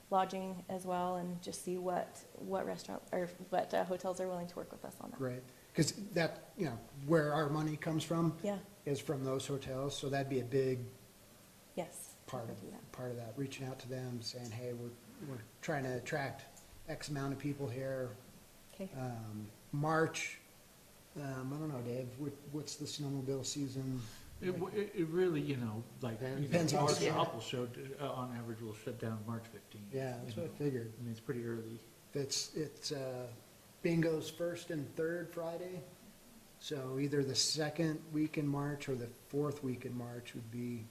lodging as well, and just see what restaurant or what hotels are willing to work with us on that. Right, because that, you know, where our money comes from Yeah, is from those hotels, so that'd be a big yes. part we can do that. of that, reaching out to them, saying, hey, we're trying to attract X amount of people here. Okay. March, I don't know, Dave, what's the snowmobile season? It really, you know, like, Depends on our the season. shop will on average, will shut down March 15th. Yeah, that's what I figured. I mean, it's pretty early. It's bingo's first and third Friday, so either the second week in March or the fourth week in March would be,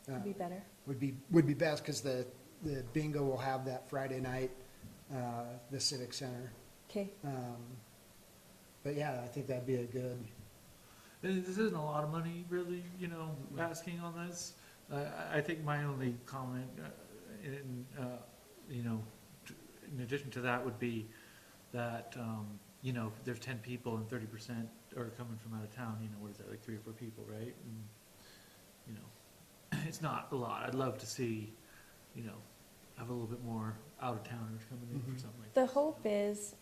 Would be better. would be best, because the bingo will have that Friday night, the Civic Center. Okay. But yeah, I think that'd be a good, And this isn't a lot of money, really, you know, asking on this. I think my only comment, you know, in addition to that would be that, you know, if there's 10 people and 30% are coming from out of town, you know, what is that, like 3 or 4 people, right? And, you know, it's not a lot. I'd love to see, you know, have a little bit more out-of-towners coming in for something like The this. hope is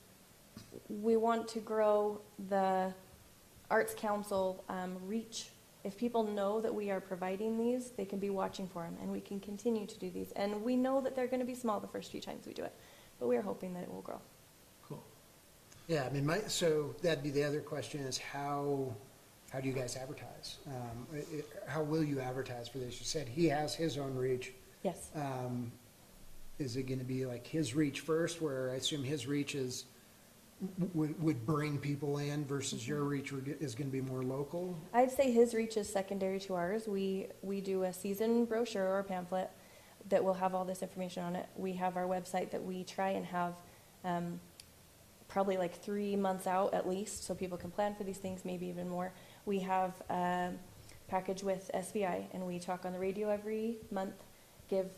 we want to grow the Arts Council reach. If people know that we are providing these, they can be watching for them, and we can continue to do these. And we know that they're going to be small the first few times we do it, but we are hoping that it will grow. Cool. yeah, I mean, so that'd be the other question is how do you guys advertise? How will you advertise for this? You said he has his own reach. Yes. Is it gonna be like his reach first, where I assume his reach is, would bring people in versus your reach is gonna be more local? I'd say his reach is secondary to ours. We do a season brochure or pamphlet that will have all this information on it. We have our website that we try and have probably like 3 months out at least, so people can plan for these things, maybe even more. We have a package with SVI, and we talk on the radio every month, give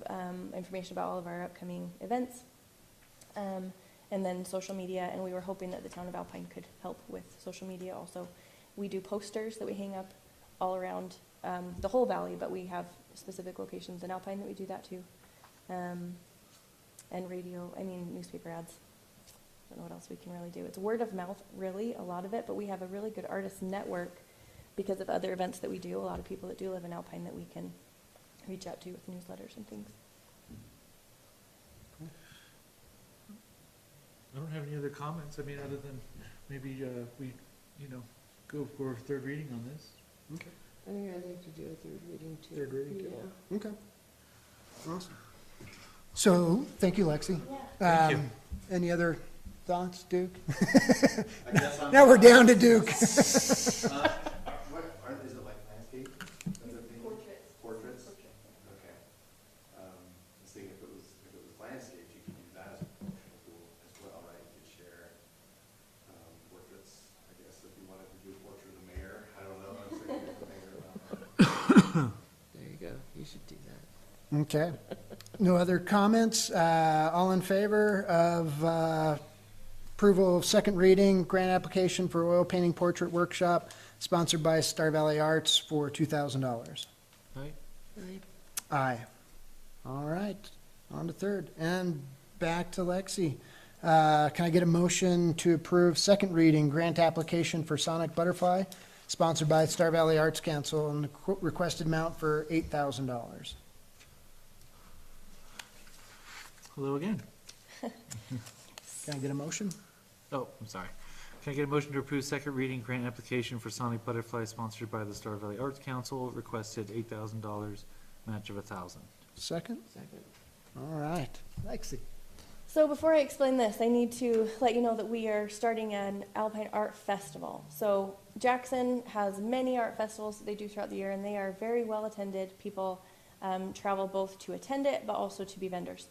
information about all of our upcoming events, and then social media, and we were hoping that the town of Alpine could help with social media also. We do posters that we hang up all around the whole valley, but we have specific locations in Alpine that we do that too. And newspaper ads. I don't know what else we can really do. It's word of mouth, really, a lot of it, but we have a really good artist network because of other events that we do, a lot of people that do live in Alpine that we can reach out to with newsletters and things. I don't have any other comments, I mean, other than maybe, we, go for a third reading on this. Okay. I think I'd like to do a third reading too. Third reading too? Yeah. Okay. Awesome. So, thank you, Lexi. Thank you. Any other thoughts, Duke? I guess I'm. Now we're down to Duke. Is it like landscape? Portraits. Portraits? Okay. I was thinking if it was landscape, you could use that as a promotional tool as well, right? You could share, portraits, I guess, if you wanted to do a portrait of the mayor, I don't know, I'm thinking of the mayor. There you go. You should do that. Okay. No other comments? All in favor of approval of second reading, grant application for oil painting portrait workshop sponsored by Star Valley Arts for $2,000? Right? Aye. All right, on to third. And back to Lexi. Can I get a motion to approve second reading, grant application for Sonic Butterfly sponsored by Star Valley Arts Council and the requested amount for $8,000? Hello again. Can I get a motion? Oh, I'm sorry. Can I get a motion to approve second reading grant application for Sonic Butterfly sponsored by the Star Valley Arts Council, requested $8,000, match of $1,000. Second? Second. All right. Lexi. So before I explain this, I need to let you know that we are starting an Alpine Art Festival. So Jackson has many art festivals that they do throughout the year, and they are very well attended. People travel both to attend it, but also to be vendors.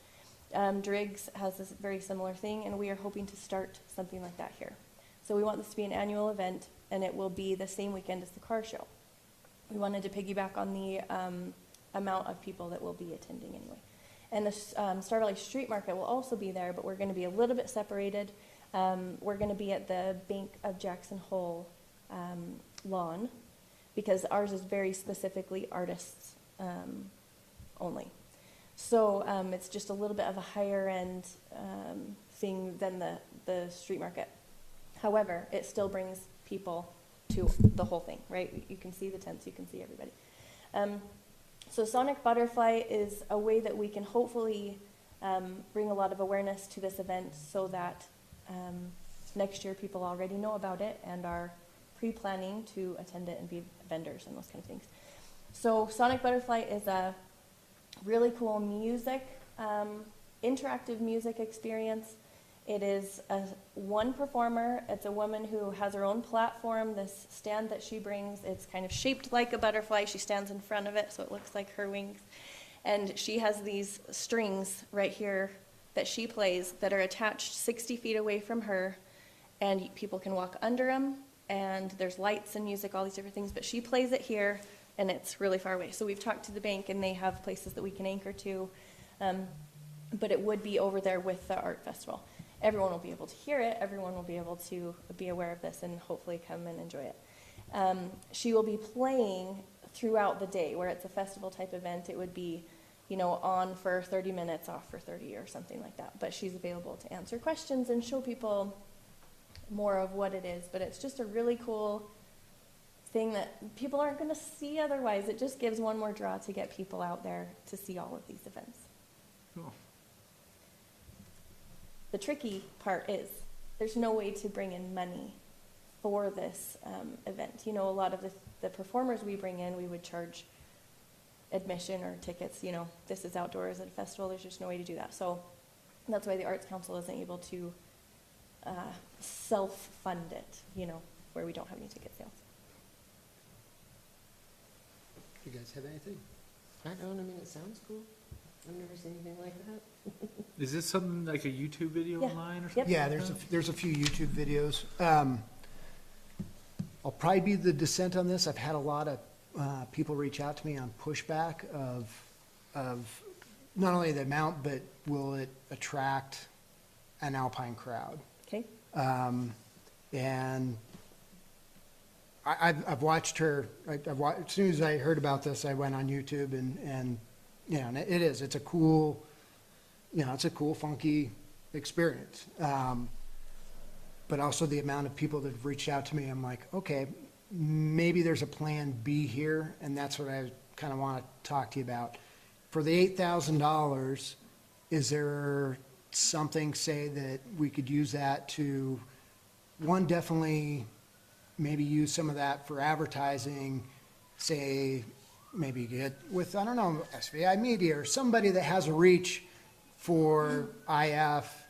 Driggs has this very similar thing, and we are hoping to start something like that here. So we want this to be an annual event, and it will be the same weekend as the car show. We wanted to piggyback on the amount of people that will be attending anyway. And the Star Valley Street Market will also be there, but we're going to be a little bit separated. We're going to be at the Bank of Jackson Hole lawn, because ours is very specifically artists only. So it's just a little bit of a higher end thing than the street market. However, it still brings people to the whole thing, right? You can see the tents, you can see everybody. So Sonic Butterfly is a way that we can hopefully bring a lot of awareness to this event so that next year people already know about it and are pre-planning to attend it and be vendors and those kind of things. So Sonic Butterfly is a really cool music, interactive music experience. It is one performer. It's a woman who has her own platform, this stand that she brings. It's kind of shaped like a butterfly. She stands in front of it, so it looks like her wings. And she has these strings right here that she plays that are attached 60 feet away from her, and people can walk under them, and there's lights and music, all these different things, but she plays it here, and it's really far away. So we've talked to the bank, and they have places that we can anchor to, but it would be over there with the art festival. Everyone will be able to hear it. Everyone will be able to be aware of this and hopefully come and enjoy it. She will be playing throughout the day, where it's a festival type event. It would be, on for 30 minutes, off for 30 or something like that. But she's available to answer questions and show people more of what it is. But it's just a really cool thing that people aren't going to see otherwise. It just gives one more draw to get people out there to see all of these events. Cool. The tricky part is there's no way to bring in money for this event. A lot of the performers we bring in, we would charge admission or tickets. This is outdoors at a festival. There's just no way to do that. So that's why the Arts Council isn't able to self-fund it, where we don't have any ticket sales. You guys have anything? I don't. It sounds cool. I've never seen anything like that. Is this something like a YouTube video Yeah. online or Yep. something? Yeah, there's a few YouTube videos. I'll probably be the dissent on this. I've had a lot of people reach out to me on pushback of not only the amount, but will it attract an Alpine crowd? Okay. And I've watched her, as soon as I heard about this, I went on YouTube and you know, and it's a cool, you know, it's a cool, funky experience. But also the amount of people that have reached out to me, I'm like, okay, maybe there's a plan B here, and that's what I kind of want to talk to you about. For the $8,000, is there something, say, that we could use that to, one, definitely maybe use some of that for advertising, say, maybe get with, I don't know, SVI Media or somebody that has a reach for IF,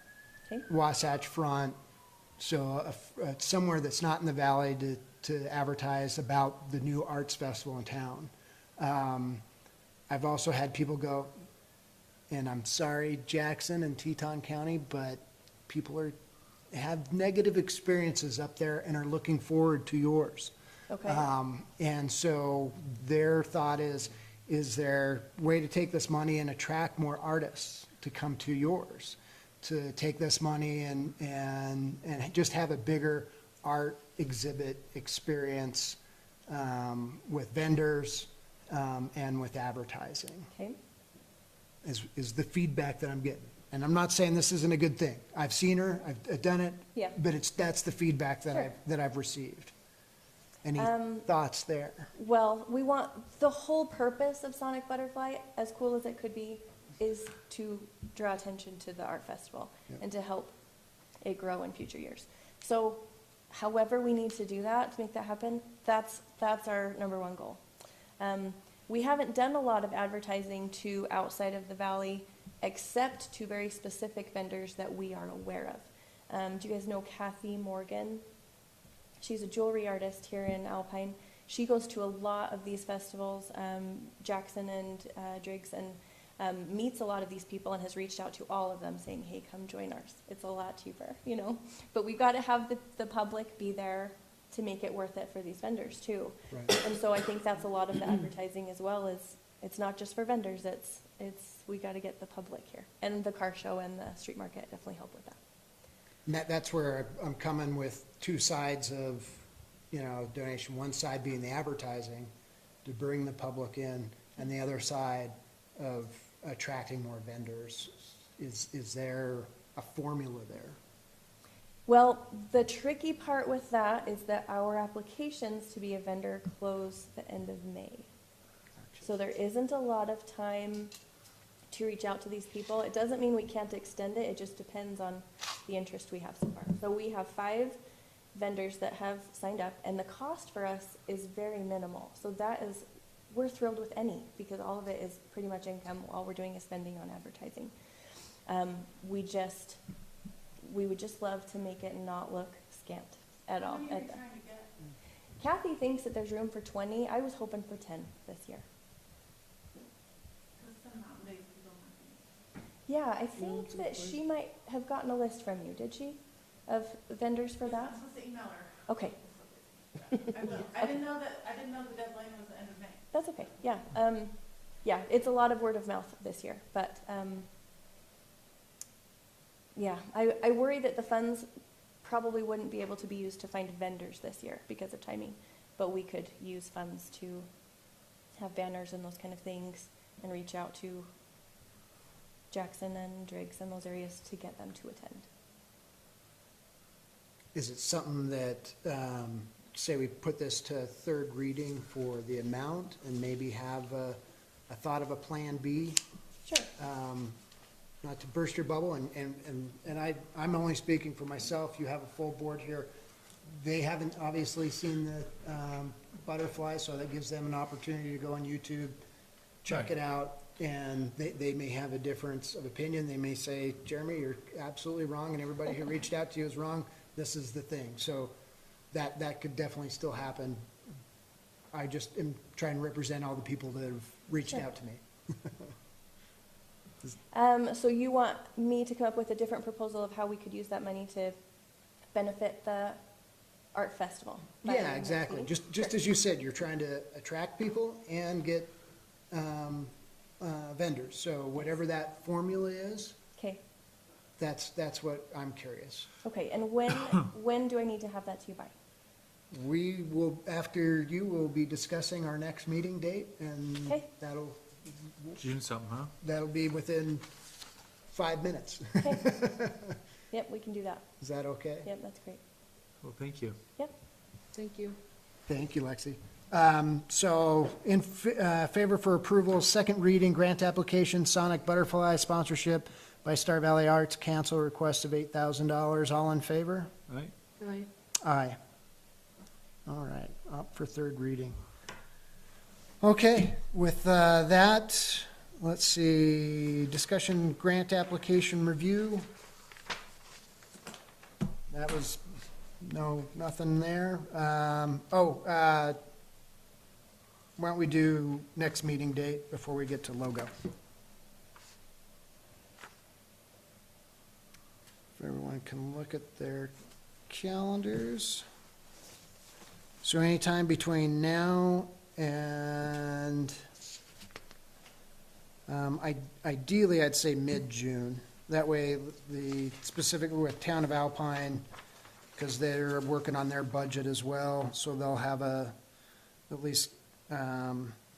Okay. Wasatch Front, so somewhere that's not in the valley to advertise about the new arts festival in town. I've also had people go, and I'm sorry, Jackson and Teton County, but people have negative experiences up there and are looking forward to yours. Okay. And so their thought is there a way to take this money and attract more artists to come to yours? To take this money and just have a bigger art exhibit experience with vendors and with advertising, Okay. is the feedback that I'm getting. And I'm not saying this isn't a good thing. I've seen her, I've done it. Yeah. But that's the feedback Sure. that I've received. Any thoughts there? Well, we want, the whole purpose of Sonic Butterfly, as cool as it could be, is to draw attention to the art festival and to help it grow in future years. So however we need to do that, to make that happen, that's our number one goal. We haven't done a lot of advertising to outside of the valley, except to very specific vendors that we are aware of. Do you guys know Kathy Morgan? She's a jewelry artist here in Alpine. She goes to a lot of these festivals, Jackson and Driggs, and meets a lot of these people and has reached out to all of them saying, hey, come join ours. It's a lot cheaper, you know. But we've got to have the public be there to make it worth it for these vendors too. Right. And so I think that's a lot of the advertising as well, is it's not just for vendors, it's we got to get the public here. And the car show and the street market definitely help with that. And that's where I'm coming with two sides of, you know, donation. One side being the advertising to bring the public in, and the other side of attracting more vendors. Is there a formula there? Well, the tricky part with that is that our applications to be a vendor close the end of May. So there isn't a lot of time to reach out to these people. It doesn't mean we can't extend it, it just depends on the interest we have so far. So we have 5 vendors that have signed up, and the cost for us is very minimal. So that is, we're thrilled with any, because all of it is pretty much income. All we're doing is spending on advertising. We would just love to make it not look scant at all. How many are you trying to get? Kathy thinks that there's room for 20. I was hoping for 10 this year. Because some mountain days people might be. Yeah, I think that she might have gotten a list from you, did she? Of vendors for that? I'm supposed to email her. Okay, I will. I didn't know the deadline was the end of May. that's okay, yeah. Yeah, it's a lot of word of mouth this year, but, yeah, I worry that the funds probably wouldn't be able to be used to find vendors this year because of timing, but we could use funds to have banners and those kind of things and reach out to Jackson and Driggs and those areas to get them to attend. Is it something that, say we put this to third reading for the amount and maybe have a thought of a plan B? Sure. Not to burst your bubble, and I'm only speaking for myself. You have a full board here. They haven't obviously seen the butterfly, so that gives them an opportunity to go on YouTube, check it out, and they may have a difference of opinion. They may say, Jeremy, you're absolutely wrong, and everybody who reached out to you is wrong. This is the thing. So that could definitely still happen. I just am trying to represent all the people that have reached Sure. out to me. So you want me to come up with a different proposal of how we could use that money to benefit the art festival? Yeah, exactly. Just Sure. as you said, you're trying to attract people and get vendors. So whatever that formula is, Okay, that's what I'm curious. okay, and when do I need to have that to you by? We will, after you, will be discussing our next meeting date, and Okay. June something, huh? that'll be within 5 minutes. Okay. Yep, we can do that. Is that okay? Yep, that's great. Well, thank you. Yep. Thank you. Thank you, Lexi. So in favor for approval, second reading, grant application, Sonic Butterfly sponsorship by Star Valley Arts, cancel request of $8,000. All in favor? Right? Aye. Aye. All right, up for third reading. Okay, with that, let's see, discussion grant application review. That was, nothing there. Why don't we do next meeting date before we get to logo? If everyone can look at their calendars. So anytime between now and, ideally, I'd say mid-June. That way, specifically with Town of Alpine, because they're working on their budget as well, so they'll have at least,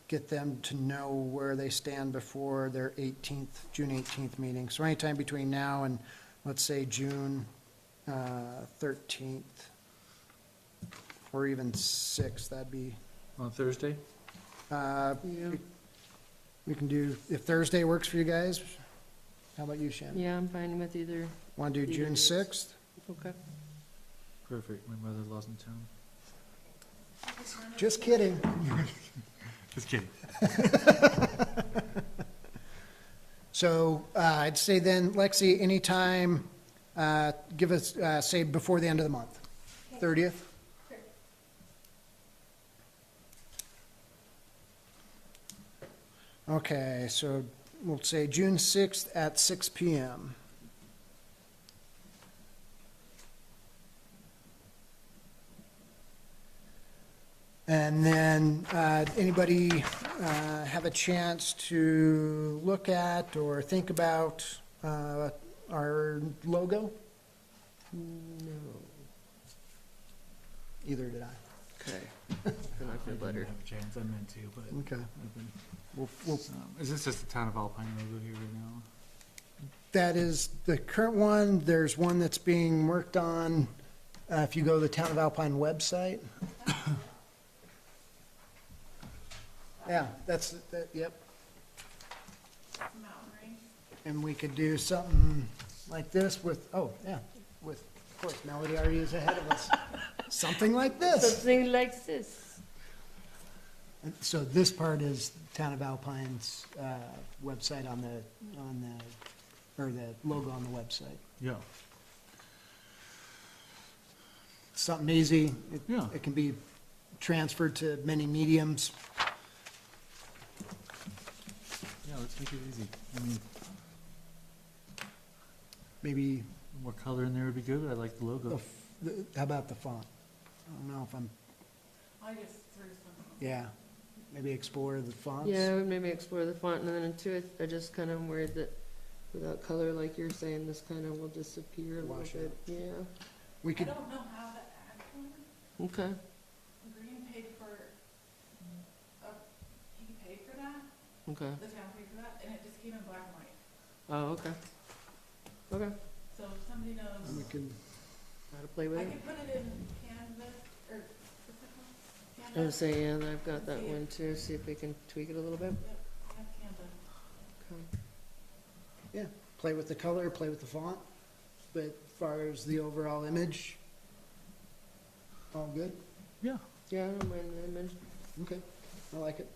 get them to know where they stand before their June 18th meeting. So anytime between now and, let's say, June 13th. Or even 6th, that'd be, On Thursday? Yeah. we can do, if Thursday works for you guys, how about you, Shannon? Yeah, I'm fine with either. Want to do Either June days. 6th? Okay. Perfect. My mother-in-law's in town. Just kidding. Just kidding. So, I'd say then, Lexi, anytime, give us, say, before the end of the month, 30th? Okay, so we'll say June 6th at 6 PM. And then, anybody have a chance to look at or think about our logo? No. Either did I. Okay. Then I feel didn't better. have a chance. I meant to, but. Okay. I've been- We'll Is this just the Town of Alpine logo here right now? That is the current one. There's one that's being worked on, if you go to the Town of Alpine website. Yeah, yep. Mountain range. And we could do something like this with, of course, Melody already is ahead of us. Something like this. Something like this. And so this part is Town of Alpine's website or the logo on the website. Yeah. Something easy. Yeah. It can be transferred to many mediums. Yeah, let's make it easy. I mean, Maybe, more color in there would be good, but I like the logo. how about the font? I don't know if I'm, I just threw some. yeah, maybe explore the fonts. Yeah, I would maybe explore the font, and then too, I just kind of worried that without color, like you're saying, this kind of will disappear a little Wash bit. Yeah. We I could, don't know how to add one. Okay. Green paid for, he paid for that, Okay. the town paid for that, and it just came in black and white. Oh, okay. Okay. So if somebody we knows, could, How to play with I it? could put it in Canvas, or what's it called? I would Canvas? say, yeah, I've got that one too. See if we can tweak it a little bit. Yep, I have Canvas. Okay. yeah, play with the color, play with the font, but as far as the overall image, all good? Yeah. Yeah, I don't mind the image. Okay, I like it.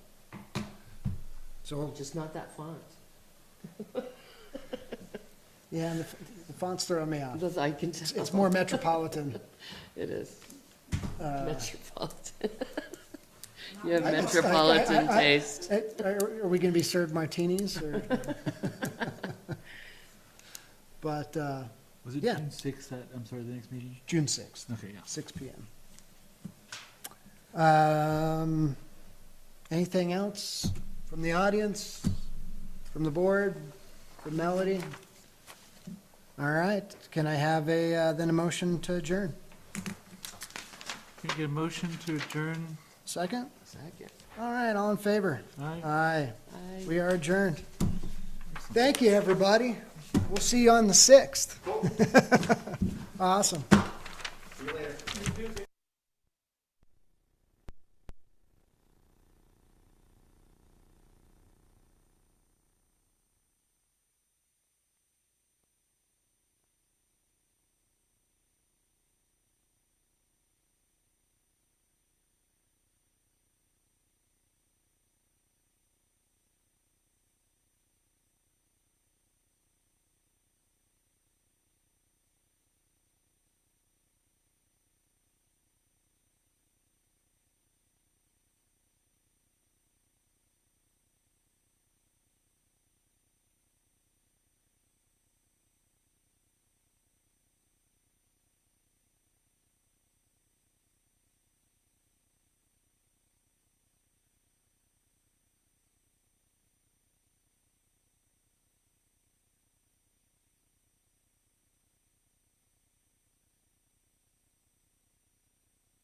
So, Just not that font. yeah, and the font's throwing me off. That's, I can tell. It's more metropolitan. It is. uh, Metropolitan. You have I- it's- metropolitan I- taste. Are we gonna be served martinis or? But, Was it Yeah. June 6th that, I'm sorry, the next meeting? June 6th, Okay, yeah. 6 PM. Anything else from the audience? from the board, from Melody? All right, can I have then a motion to adjourn? Can you get a motion to adjourn? Second? Second. All right, all in favor? Aye. Aye. Aye. We are adjourned. Thank you, everybody. We'll see you on the 6th. Awesome. See you later.